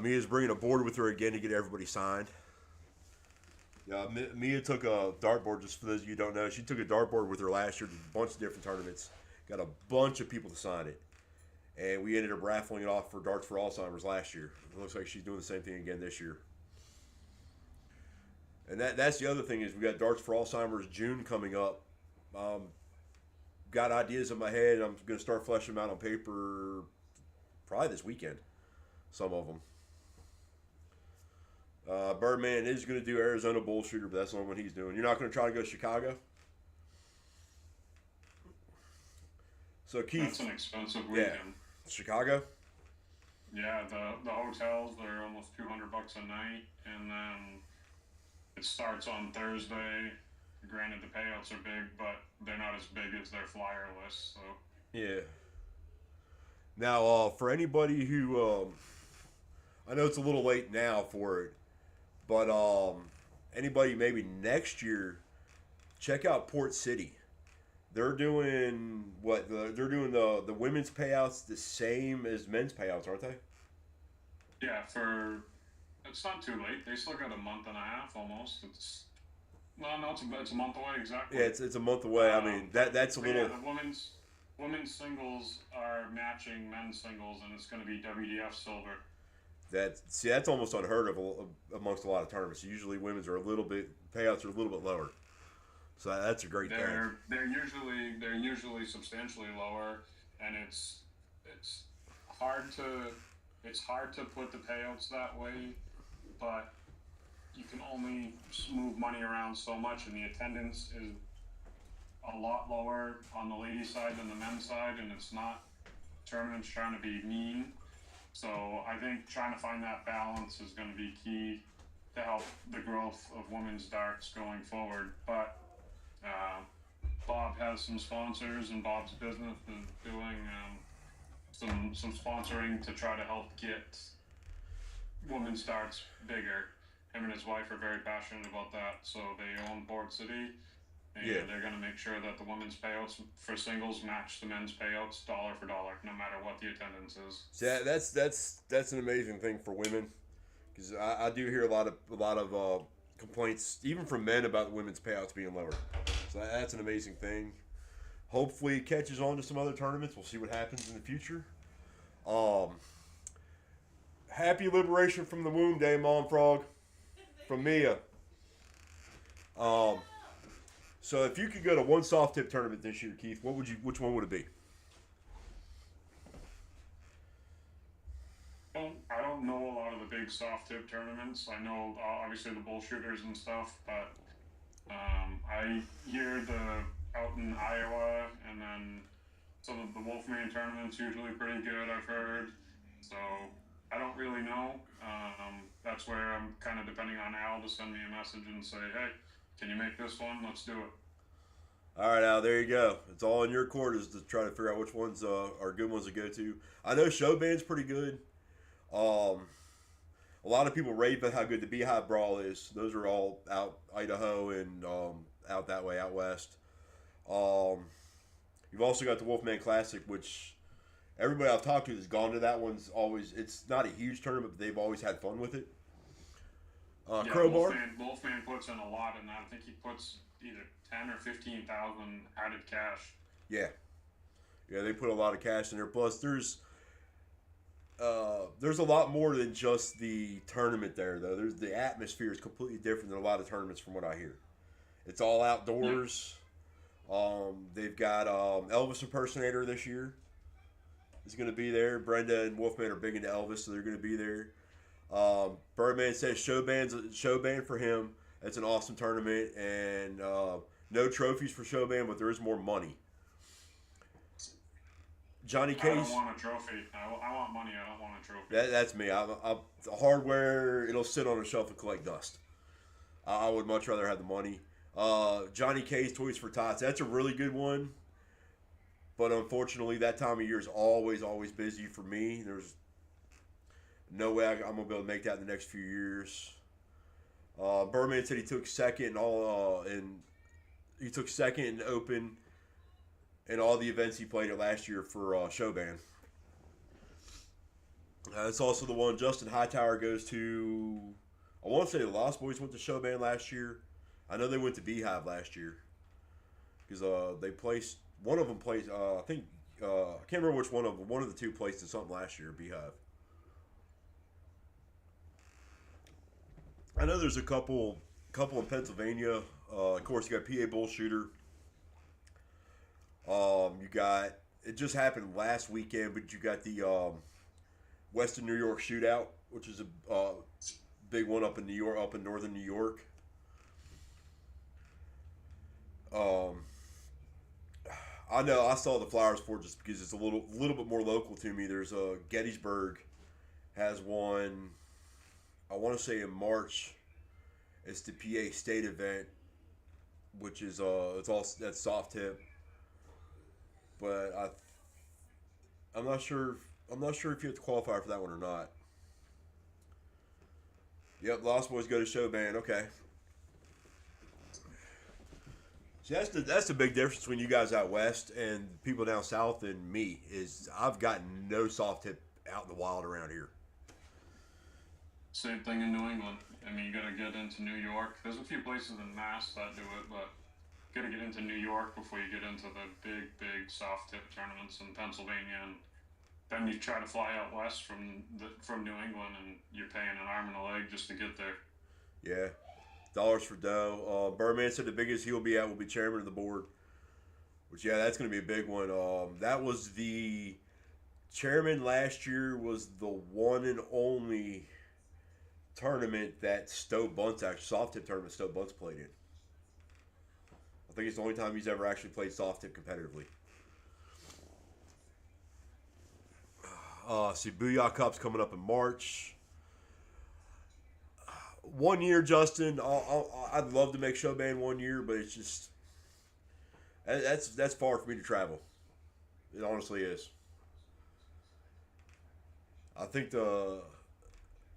S1: Mia's bringing a board with her again to get everybody signed. Mia took a dartboard, just for those of you who don't know. She took a dartboard with her last year to a bunch of different tournaments. Got a bunch of people to sign it. And we ended up raffling it off for Darts for Alzheimer's last year. It looks like she's doing the same thing again this year. And that's the other thing is we got Darts for Alzheimer's June coming up. Got ideas in my head. I'm going to start fleshing them out on paper probably this weekend. Some of them. Birdman is going to do Arizona Bullshooter, but that's the only one he's doing. You're not going to try to go to Chicago? So Keith,
S2: that's an expensive weekend.
S1: Yeah. Chicago?
S2: Yeah, the hotels, they're almost $200 a night, and then it starts on Thursday. Granted, the payouts are big, but they're not as big as their flyer list. So
S1: yeah. Now, for anybody who, I know it's a little late now for it, but anybody maybe next year, check out Port City. They're doing they're doing the women's payouts the same as men's payouts, aren't they?
S2: Yeah, it's not too late. They still got a month and a half almost. It's a month away exactly.
S1: Yeah, it's a month away. I mean that's a little.
S2: Yeah, the women's singles are matching men's singles, and it's going to be WDF silver.
S1: That's almost unheard of amongst a lot of tournaments. Usually, women's are a little bit payouts are a little bit lower, so that's a great thing.
S2: They're usually substantially lower, and it's hard to put the payouts that way, but you can only move money around so much, and the attendance is a lot lower on the ladies' side than the men's side, and it's not tournaments trying to be mean. So I think trying to find that balance is going to be key to help the growth of women's darts going forward. But Bob has some sponsors, and Bob's business is doing some sponsoring to try to help get women's darts bigger. Him and his wife are very passionate about that, so they own Port City, and they're going to make sure that the women's payouts for singles match the men's payouts dollar for dollar, no matter what the attendance is.
S1: So yeah, that's an amazing thing for women, because I do hear a lot of complaints, even from men, about the women's payouts being lower. So that's an amazing thing. Hopefully, it catches on to some other tournaments. We'll see what happens in the future. Happy Liberation from the Womb Day, Mom Frog, from Mia. So if you could go to one soft tip tournament this year, Keith, which one would it be?
S2: I don't know a lot of the big soft tip tournaments. I know obviously the bullshooters and stuff, but I hear out in Iowa, and then some of the Wolfman tournaments usually pretty good, I've heard. So I don't really know. That's where I'm kind of depending on Al to send me a message and say, hey, can you make this one? Let's do it.
S1: All right, Al, there you go. It's all in your court is to try to figure out which ones are good ones to go to. I know Showband's pretty good. A lot of people rave about how good the Beehive Brawl is. Those are all out Idaho and out that way, out west. You've also got the Wolfman Classic, which everybody I've talked to that's gone to that one's always, it's not a huge tournament, but they've always had fun with it. Crowbar.
S2: Wolfman puts in a lot in that. I think he puts either 10 or 15,000 added cash.
S1: Yeah, they put a lot of cash in there. Plus, there's a lot more than just the tournament there, though. The atmosphere is completely different than a lot of tournaments, from what I hear. It's all outdoors. They've got Elvis impersonator this year is going to be there. Brenda and Wolfman are big into Elvis, so they're going to be there. Birdman says show band for him. It's an awesome tournament, and no trophies for show band, but there is more money. Johnny Case.
S2: I don't want a trophy. I want money. I don't want a trophy.
S1: That's me. I'm hardware. It'll sit on a shelf and collect dust. I would much rather have the money. Johnny Case Toys for Tots. That's a really good one. But unfortunately, that time of year is always busy for me. There's no way I'm going to be able to make that in the next few years. Birdman said he took second in Open and all the events he played at last year for Showband. It's also the one Justin Hightower goes to. I want to say the Lost Boys went to Showband last year. I know they went to Beehive last year because they placed. One of them placed. I think I can't remember which one of them. One of the two placed in something last year. Beehive. I know there's a couple in Pennsylvania. Of course, you got PA Bullshooter. You got, it just happened last weekend, but you got the Western New York Shootout, which is a big one up in New York, up in northern New York. I know I saw the flyers for it just because it's a little bit more local to me. There's Gettysburg has one. I want to say in March. It's the PA State event, which is that's soft tip. But I'm not sure if you have to qualify for that one or not. Yep, Lost Boys go to Showband. Okay. See, that's the big difference between you guys out west and people down south and me is I've got no soft tip out in the wild around here.
S2: Same thing in New England. I mean, you got to get into New York. There's a few places in Mass that do it, but got to get into New York before you get into the big soft tip tournaments in Pennsylvania, and then you try to fly out west from New England, and you're paying an arm and a leg just to get there.
S1: Yeah, dollars for dough. Birdman said the biggest he'll be at will be chairman of the board, which yeah, that's going to be a big one. That was the chairman last year was the one and only tournament that Stowe Bunts actually soft tip tournament Stowe Bunts played in. I think it's the only time he's ever actually played soft tip competitively. See, Booyah Cup's coming up in March. 1 year, Justin. I'd love to make Showband 1 year, but it's just that's far for me to travel. It honestly is. I think the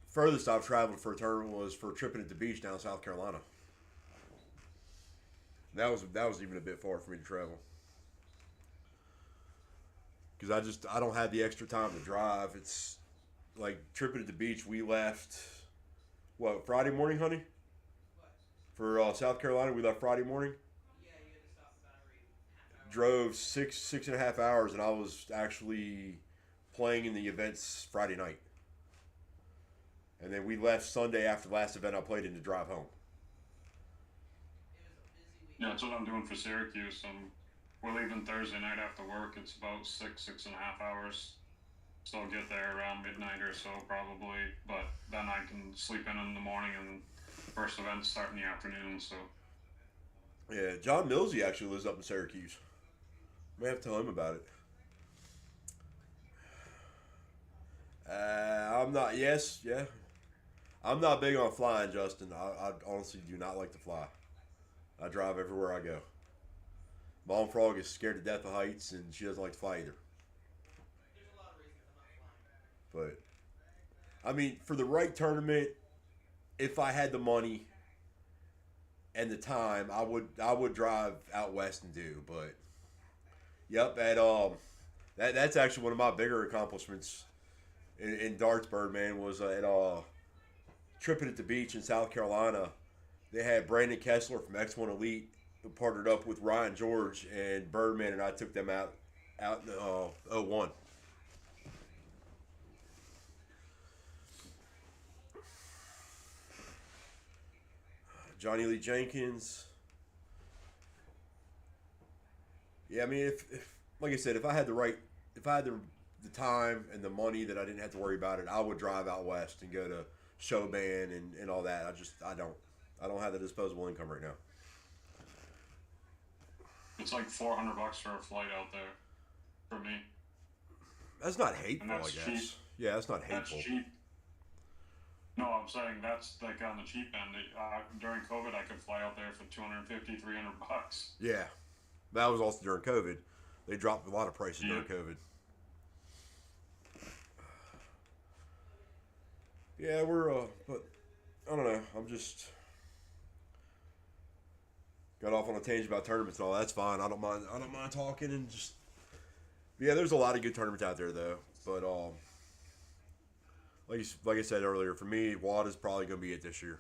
S1: furthest I've traveled for a tournament was for tripping at the beach down in South Carolina. That was even a bit far for me to travel because I don't have the extra time to drive. It's like tripping at the beach. We left Friday morning, honey. For South Carolina, we left Friday morning. Drove 6.5 hours, and I was actually playing in the events Friday night. And then we left Sunday after the last event I played in to drive home.
S2: Yeah, that's what I'm doing for Syracuse. We're leaving Thursday night after work. It's about 6.5 hours. So I'll get there around midnight or so probably. But then I can sleep in the morning, and first events start in the afternoon. So
S1: yeah, John Millsy actually lives up in Syracuse. May have to tell him about it. I'm not. Yes, yeah. I'm not big on flying, Justin. I honestly do not like to fly. I drive everywhere I go. Mom Frogg is scared to death of heights, and she doesn't like to fly either. But I mean, for the right tournament, if I had the money and the time, I would drive out west and do. But yep, that's actually one of my bigger accomplishments in Dartsburg, man, was at tripping at the beach in South Carolina. They had Brandon Kessler from X1 Elite who partnered up with Ryan George, and Birdman and I took them out in 01. Johnny Lee Jenkins. Yeah, I mean, if like I said, if I had the time and the money that I didn't have to worry about it, I would drive out west and go to Showband and all that. I don't have the disposable income right now.
S2: it's like $400 for a flight out there for me.
S1: That's not hateful,
S2: And that's
S1: I guess.
S2: cheap.
S1: Yeah, that's not
S2: That's
S1: hateful.
S2: cheap. No, I'm saying that's like on the cheap end. During COVID, I could fly out there for $250, $300.
S1: Yeah, that was also during COVID. They dropped a lot of prices during COVID. Yeah, but I don't know. I'm just got off on a tangent about tournaments and all. That's fine. I don't mind. I don't mind talking and just. Yeah, there's a lot of good tournaments out there though. But like I said earlier, for me, Watt is probably going to be it this year.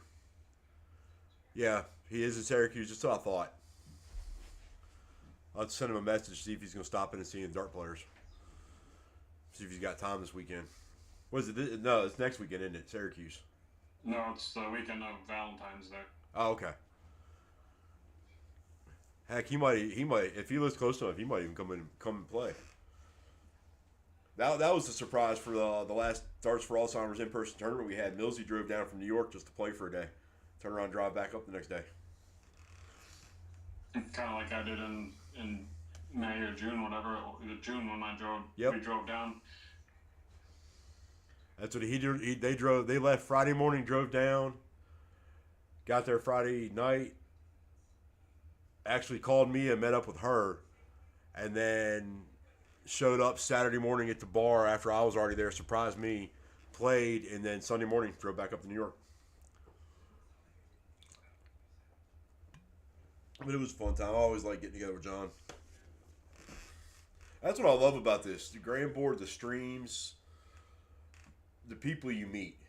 S1: Yeah, he is in Syracuse. Just what I thought. I'll send him a message, see if he's going to stop in and see the dart players. See if he's got time this weekend. What is it? No, it's next weekend, isn't it? Syracuse.
S2: No, it's the weekend of Valentine's Day.
S1: Oh, okay. Heck, he might. If he lives close enough, he might even come and play. That was a surprise for the last Darts for Alzheimer's in-person tournament we had. Millsy drove down from New York just to play for a day. Turn around, drive back up the next day.
S2: Kind of like I did in May or June, whatever. June when I drove.
S1: Yep.
S2: We drove down.
S1: That's what he did. They left Friday morning, drove down. Got there Friday night. Actually called me and met up with her, and then showed up Saturday morning at the bar after I was already there. Surprised me, played, and then Sunday morning drove back up to New York. But it was a fun time. I always like getting together with John. That's what I love about this: the grand board, the streams, the people you meet.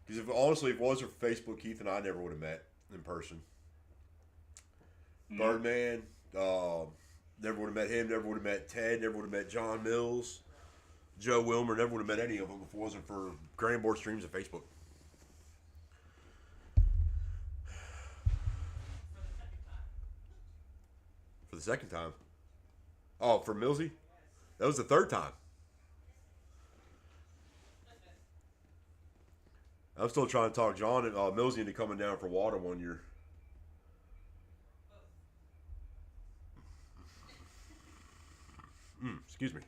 S1: Because honestly, if it wasn't for Facebook, Keith and I never would have met in person. Birdman. Never would have met him. Never would have met Ted. Never would have met John Mills, Joe Wilmer. Never would have met any of them if it wasn't for Grand Board streams and Facebook. For the second time. Oh, for Millsy? That was the third time. I'm still trying to talk John and Millsy into coming down for water one year. Excuse me.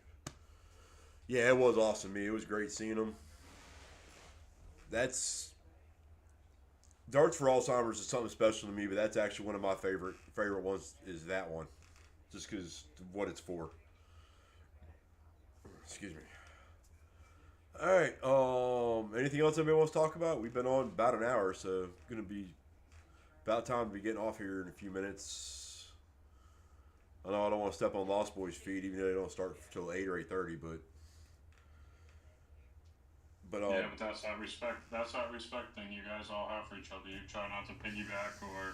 S1: Yeah, it was awesome, me. It was great seeing him. That's Darts for Alzheimer's is something special to me, but that's actually one of my favorite ones. Is that one, just because what it's for. Excuse me. All right. Anything else anybody wants to talk about? We've been on about an hour, so it's gonna be about time to be getting off here in a few minutes. I know I don't want to step on Lost Boys' feet, even though they don't start until 8 or 8:30, but
S2: yeah, but that's that respect. That's that respect thing you guys all have for each other. You try not to piggyback or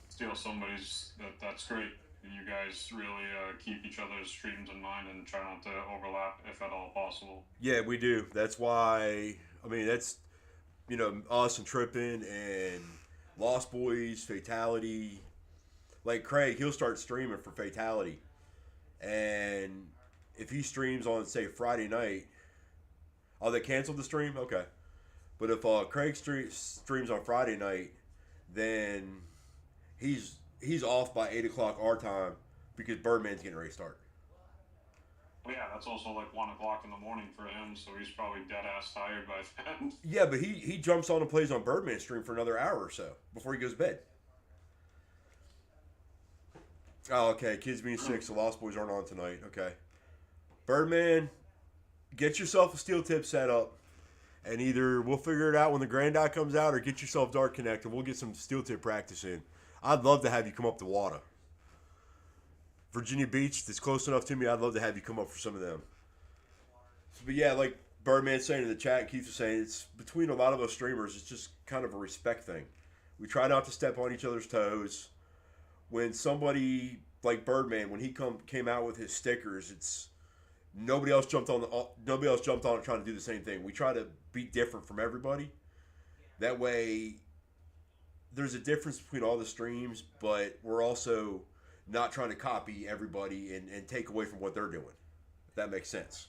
S2: steal somebody's. That's great. You guys really keep each other's streams in mind and try not to overlap if at all possible.
S1: Yeah, we do. That's why. I mean, that's us and Trippin and Lost Boys, Fatality. Like Craig, he'll start streaming for Fatality, and if he streams on say Friday night, oh, they canceled the stream. Okay, but if Craig streams on Friday night, then he's off by 8 o'clock our time because Birdman's getting ready to start.
S2: Well, yeah, that's also like 1 o'clock in the morning for him, so he's probably dead ass tired by then.
S1: Yeah, but he jumps on and plays on Birdman's stream for another hour or so before he goes to bed. Oh, okay. Kids being sick, so Lost Boys aren't on tonight. Okay. Birdman, get yourself a steel tip set up, and either we'll figure it out when the Grand Eye comes out, or get yourself Dark Connect, and we'll get some steel tip practice in. I'd love to have you come up to Wada. Virginia Beach, that's close enough to me. I'd love to have you come up for some of them. But yeah, like Birdman's saying in the chat, Keith was saying, it's between a lot of us streamers, it's just kind of a respect thing. We try not to step on each other's toes. When somebody like Birdman, when he came out with his stickers, it's nobody else jumped on it trying to do the same thing. We try to be different from everybody. That way, there's a difference between all the streams, but we're also not trying to copy everybody and take away from what they're doing. If that makes sense.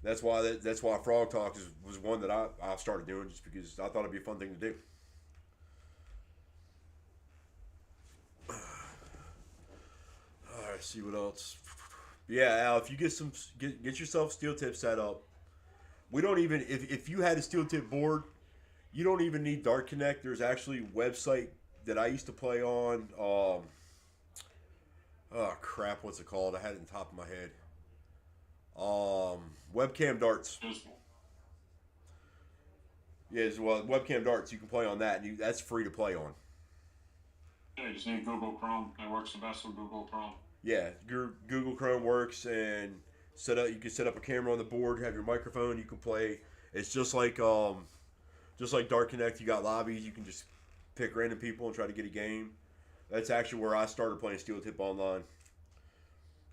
S1: That's why Frogg Talk was one that I started doing, just because I thought it'd be a fun thing to do. Alright, see what else. Yeah, Al, if you get yourself steel tip set up. We don't even if you had a steel tip board, you don't even need Dark Connect. There's actually a website that I used to play on. Oh crap, what's it called? I had it on top of my head. Webcam Darts. Yeah, well, Webcam Darts. You can play on that. And that's free to play on.
S2: Yeah, you just need Google Chrome. It works the best with Google Chrome.
S1: Yeah, Google Chrome works, and you can set up a camera on the board. Have your microphone. You can play. It's just like Dark Connect. You got lobbies. You can just pick random people and try to get a game. That's actually where I started playing Steel Tip online.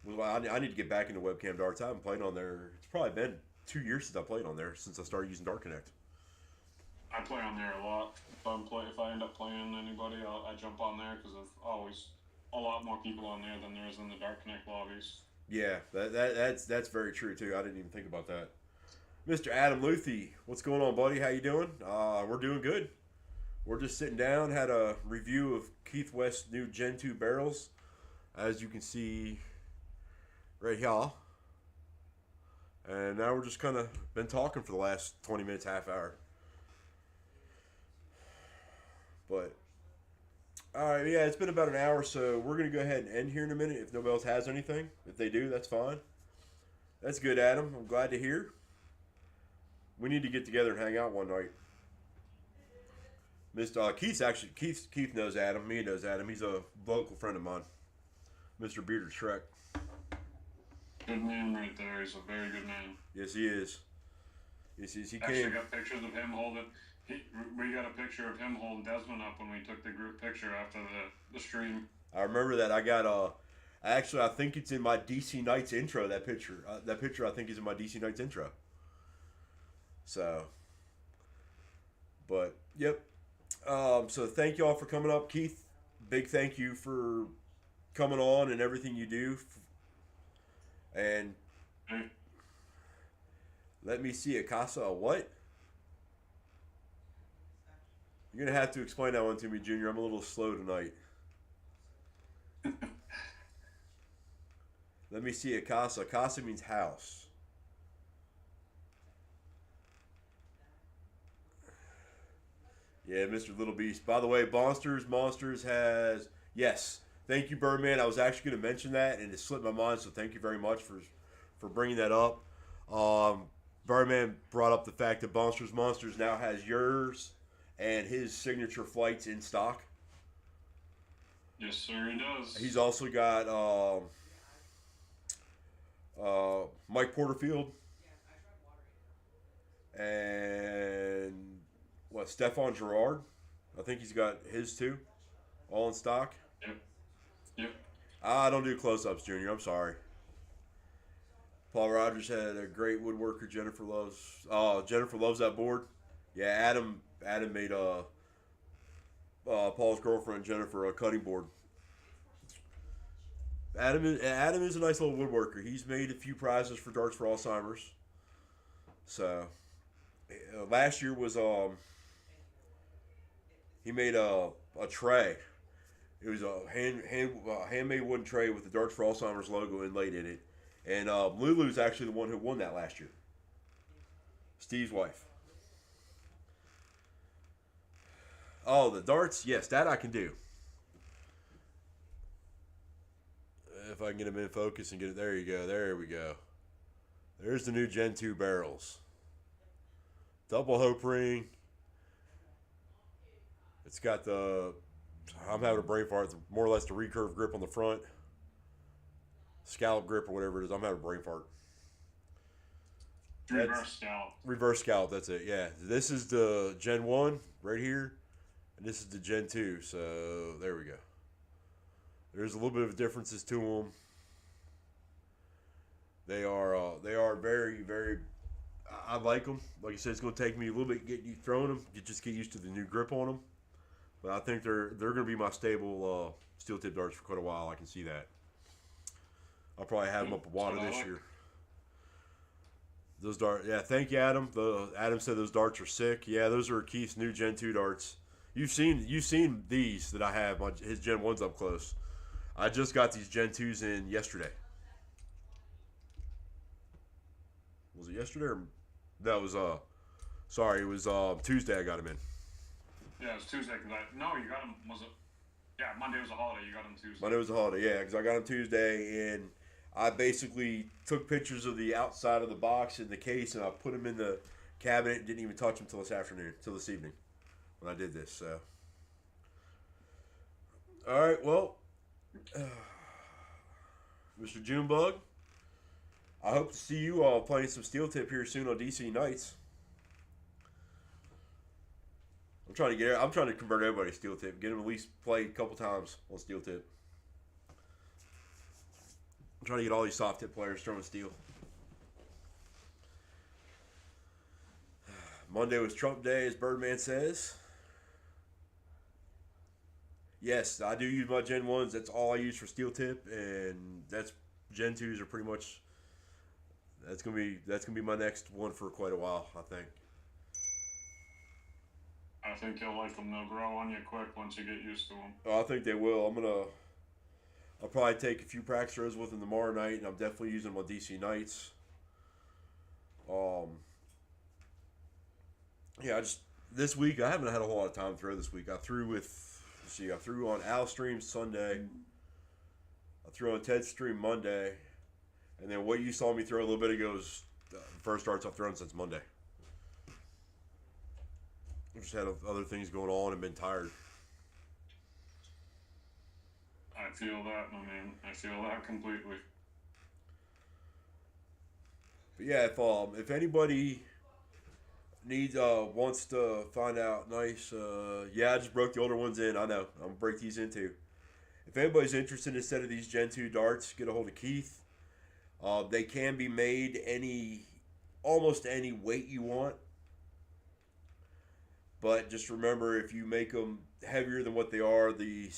S1: Well, I need to get back into Webcam Darts. I haven't played on there. It's probably been 2 years since I played on there, since I started using Dark Connect.
S2: I play on there a lot. If I end up playing anybody, I jump on there because there's always a lot more people on there than there is in the Dark Connect lobbies.
S1: Yeah, that's very true too. I didn't even think about that. Mr. Adam Luthi, what's going on, buddy? How you doing? We're doing good. We're just sitting down. Had a review of Keith West's new Gen 2 barrels, as you can see right here. And now we're just kind of been talking for the last 20 minutes, half hour. But, alright, yeah, it's been about an hour, so we're going to go ahead and end here in a minute if nobody else has anything. If they do, that's fine. That's good, Adam. I'm glad to hear. We need to get together and hang out one night. Keith knows Adam. Me knows Adam. He's a local friend of mine. Mr. Bearded Shrek.
S2: Good man right there. He's a very good man.
S1: Yes, he is. Yes, he
S2: Actually
S1: came.
S2: got pictures of him holding. We got a picture of him holding Desmond up when we took the group picture after the stream.
S1: I remember that. I got actually, I think it's in my DC Knights intro. That picture. That picture, I think, is in my DC Knights intro. So, but yep. So thank you all for coming up, Keith. Big thank you for coming on and everything you do. And
S2: Hey,
S1: let me see, Akasa, what? You're gonna have to explain that one to me, Junior. I'm a little slow tonight. Let me see, Akasa. Akasa means house. Yeah, Mr. Little Beast. By the way, Monsters has, yes. Thank you, Birdman. I was actually going to mention that, and it slipped my mind. So thank you very much for bringing that up. Birdman brought up the fact that Monsters now has yours and his signature flights in stock.
S2: yes, sir, he does.
S1: He's also got Mike Porterfield and what, Stephon Gerrard. I think he's got his too, all in stock.
S2: Yep. Yep.
S1: I don't do close-ups, Junior. I'm sorry. Paul Rogers had a great woodworker. Jennifer loves. Jennifer loves that board. Yeah, Adam made Paul's girlfriend Jennifer a cutting board. Adam is a nice little woodworker. He's made a few prizes for Darts for Alzheimer's. So last year was he made a tray. It was a handmade wooden tray with the Darts for Alzheimer's logo inlaid in it. And Lulu's actually the one who won that last year. Steve's wife. Oh, the darts? Yes, that I can do. If I can get them in focus and get it. There you go. There we go. There's the new Gen 2 barrels. Double hope ring. It's got the, I'm having a brain fart, more or less the recurve grip on the front. Scallop grip or whatever it is. I'm having a brain fart.
S2: Reverse scallop.
S1: Reverse scallop, that's it, yeah. This is the Gen 1 right here. And this is the Gen 2. So there we go. There's a little bit of differences to them. They are very, very, I like them. Like I said, it's going to take me a little bit getting you throwing them. You just get used to the new grip on them. But I think they're going to be my stable steel tip darts for quite a while. I can see that. I'll probably have them up a water this year. Those darts, yeah. Thank you, Adam. Adam said those darts are sick. Yeah, those are Keith's new Gen 2 darts. You've seen these that I have. His Gen 1's up close. I just got these Gen 2s in yesterday. Was it yesterday or that was sorry, it was Tuesday I got them in.
S2: Yeah, it was Tuesday. No, you got them. Was it? Yeah, Monday was a holiday. You got them Tuesday.
S1: Monday was a holiday, yeah, because I got them Tuesday, and I basically took pictures of the outside of the box and the case, and I put them in the cabinet and didn't even touch them till this afternoon, till this evening, when I did this. So, all right, well, Mr. Junebug, I hope to see you all playing some steel tip here soon on DC Nights. I'm trying to convert everybody to steel tip. Get them at least play a couple times on steel tip. I'm trying to get all these soft tip players throwing steel. Monday was Trump Day, as Birdman says. Yes, I do use my Gen 1s. That's all I use for steel tip, and that's Gen 2s are pretty much. That's gonna be my next one for quite a while, I think.
S2: I think you'll like them. They'll grow on you quick once you get used to them.
S1: Oh, I think they will. I'll probably take a few practice throws with them tomorrow night, and I'm definitely using them on DC Nights. Yeah, this week I haven't had a whole lot of time to throw this week. I threw on Al's stream Sunday. I threw on Ted's stream Monday, and then what you saw me throw a little bit ago is the first darts I've thrown since Monday. I just had other things going on and been tired.
S2: I feel that, my man. I feel that completely.
S1: But yeah, if anybody needs wants to find out. Nice. Yeah, I just broke the older ones in. I know. I'm gonna break these in too. If anybody's interested in a set of these Gen 2 darts, get a hold of Keith. They can be made almost any weight you want. But just remember, if you make them heavier than what they are, the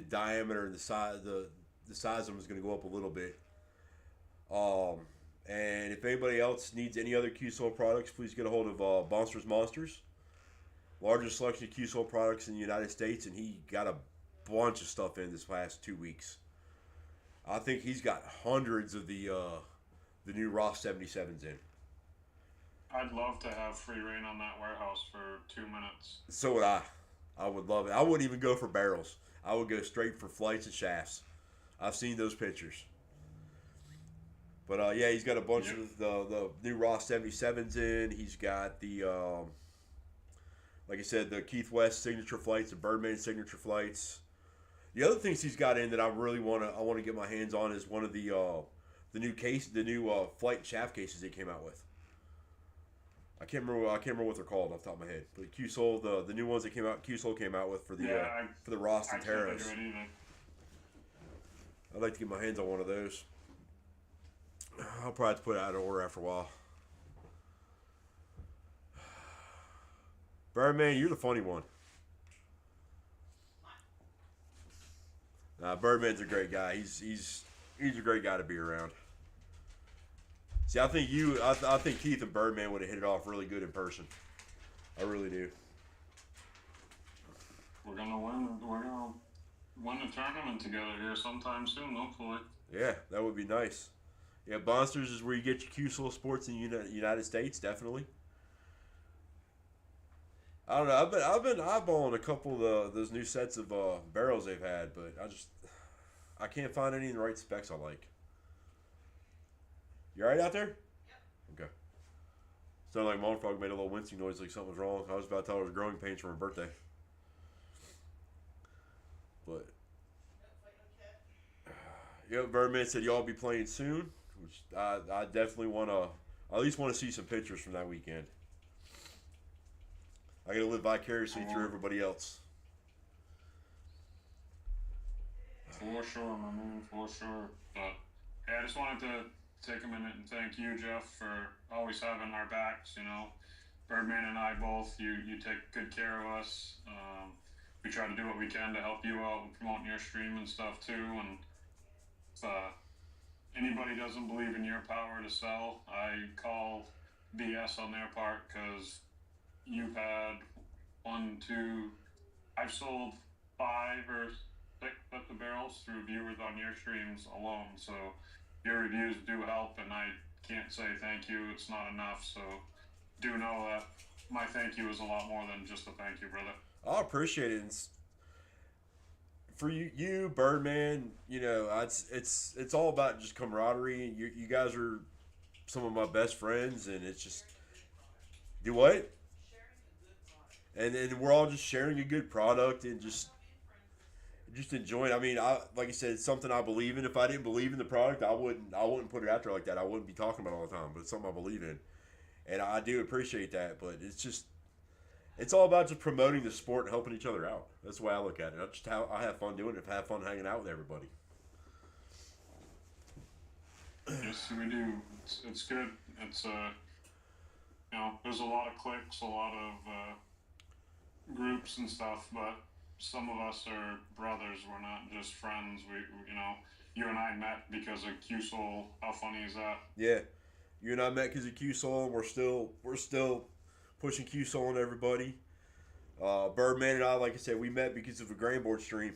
S1: diameter and the size of them is going to go up a little bit. Um, and if anybody else needs any other Q-Soul products, please get a hold of Monsters Monsters, largest selection of Q-Soul products in the United States, and he got a bunch of stuff in this last 2 weeks. I think he's got hundreds of the new Ross 77s in.
S2: I'd love to have free reign on that warehouse for 2 minutes.
S1: So would I. I would love it. I wouldn't even go for barrels. I would go straight for flights and shafts. I've seen those pictures. But yeah, he's got a bunch
S2: Yep.
S1: of the new Ross 77s in. He's got the like I said, the Keith West signature flights, the Birdman signature flights. The other things he's got in that I really want to get my hands on is one of the new flight shaft cases he came out with. I can't remember what they're called off the top of my head. But Q-Soul, the new ones that Q-Soul came out with for the Ross
S2: I
S1: and
S2: can't
S1: Terras.
S2: think of it either.
S1: I'd like to get my hands on one of those. I'll probably have to put it out of order after a while. Birdman, you're the funny one. Birdman's a great guy. He's a great guy to be around. See, I think Keith and Birdman would have hit it off really good in person. I really do.
S2: We're gonna win. We're gonna win the tournament together here sometime soon, hopefully.
S1: Yeah, that would be nice. Yeah, Monsters is where you get your Q-Soul sports in the United States, definitely. I don't know. I've been eyeballing a couple of those new sets of barrels they've had, but I can't find any in the right specs I like. You alright out there? Okay. Sounded like Mom Frog made a little wincing noise like something was wrong. I was about to tell her it was growing pains from her birthday. But yeah, Birdman said y'all be playing soon, which I definitely want to. I at least want to see some pictures from that weekend. I got to live vicariously through everybody else.
S2: For sure, my man, for sure. But yeah, I just wanted to take a minute and thank you, Jeff, for always having our backs. You know, Birdman and I both. You take good care of us. We try to do what we can to help you out with promoting your stream and stuff too. And if anybody doesn't believe in your power to sell, I call BS on their part because you've had I've sold 5 or 6 of the barrels through viewers on your streams alone. So your reviews do help, and I can't say thank you. It's not enough. So do know that my thank you is a lot more than just a thank you, brother.
S1: I appreciate it. For you, Birdman, you know, it's all about just camaraderie. You guys are some of my best friends, and it's just do what? And we're all just sharing a good product and just enjoying. I mean, like I said, it's something I believe in. If I didn't believe in the product, I wouldn't put it out there like that. I wouldn't be talking about it all the time. But it's something I believe in, and I do appreciate that. But it's all about just promoting the sport and helping each other out. That's the way I look at it. I have fun doing it. I have fun hanging out with everybody.
S2: Yes, we do. It's good. It's there's a lot of cliques, a lot of groups and stuff, but some of us are brothers. We're not just friends. You and I met because of Q-Soul. How funny is that?
S1: Yeah, you and I met because of Q-Soul, and we're still pushing Q-Soul on everybody. Birdman and I, like I said, we met because of a Grainboard stream,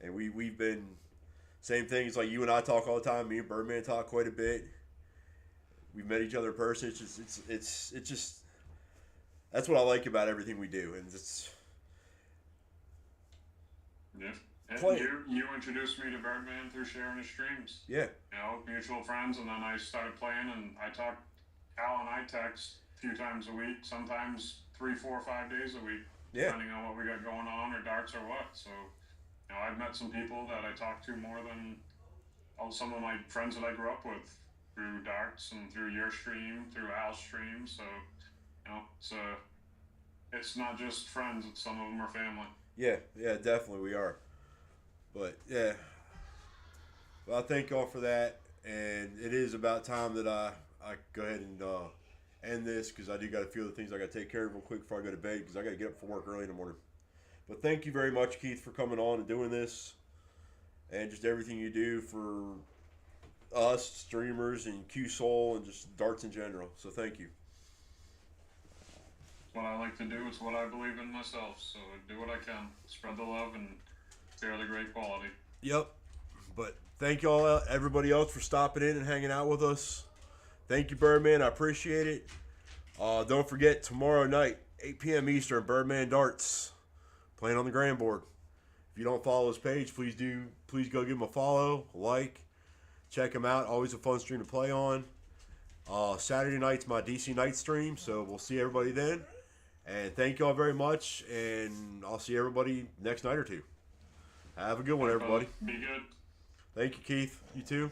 S1: and we've been same thing. It's like you and I talk all the time. Me and Birdman talk quite a bit. We've met each other in person. It's just that's what I like about everything we do, and
S2: Yeah. And
S1: Play.
S2: you introduced me to Birdman through sharing his streams.
S1: Yeah.
S2: Mutual friends, and then I started playing, and Al and I text a few times a week, sometimes 3, 4, 5 days a week, depending on what we got going on or darts or what. So, I've met some people that I talk to more than some of my friends that I grew up with through darts and through your stream, through Al's stream. So, So it's not just friends; it's some of them are family.
S1: Yeah, definitely we are. But yeah, well, I thank y'all for that, and it is about time that I go ahead and end this because I do got a few other things I got to take care of real quick before I go to bed because I got to get up for work early in the morning. But thank you very much, Keith, for coming on and doing this, and just everything you do for us streamers and Q Soul and just darts in general. So thank you.
S2: It's what I like to do. It's what I believe in myself. So do what I can, spread the love, and share the great quality.
S1: Yep. But thank y'all, everybody else, for stopping in and hanging out with us. Thank you, Birdman. I appreciate it. Don't forget, tomorrow night, 8 p.m. Eastern, Birdman Darts, playing on the Grand Board. If you don't follow his page, please do. Please go give him a follow, a like. Check him out. Always a fun stream to play on. Saturday night's my DC night stream, so we'll see everybody then. And thank y'all very much, and I'll see everybody next night or two. Have a good one, everybody.
S2: Be good.
S1: Thank you, Keith. You too.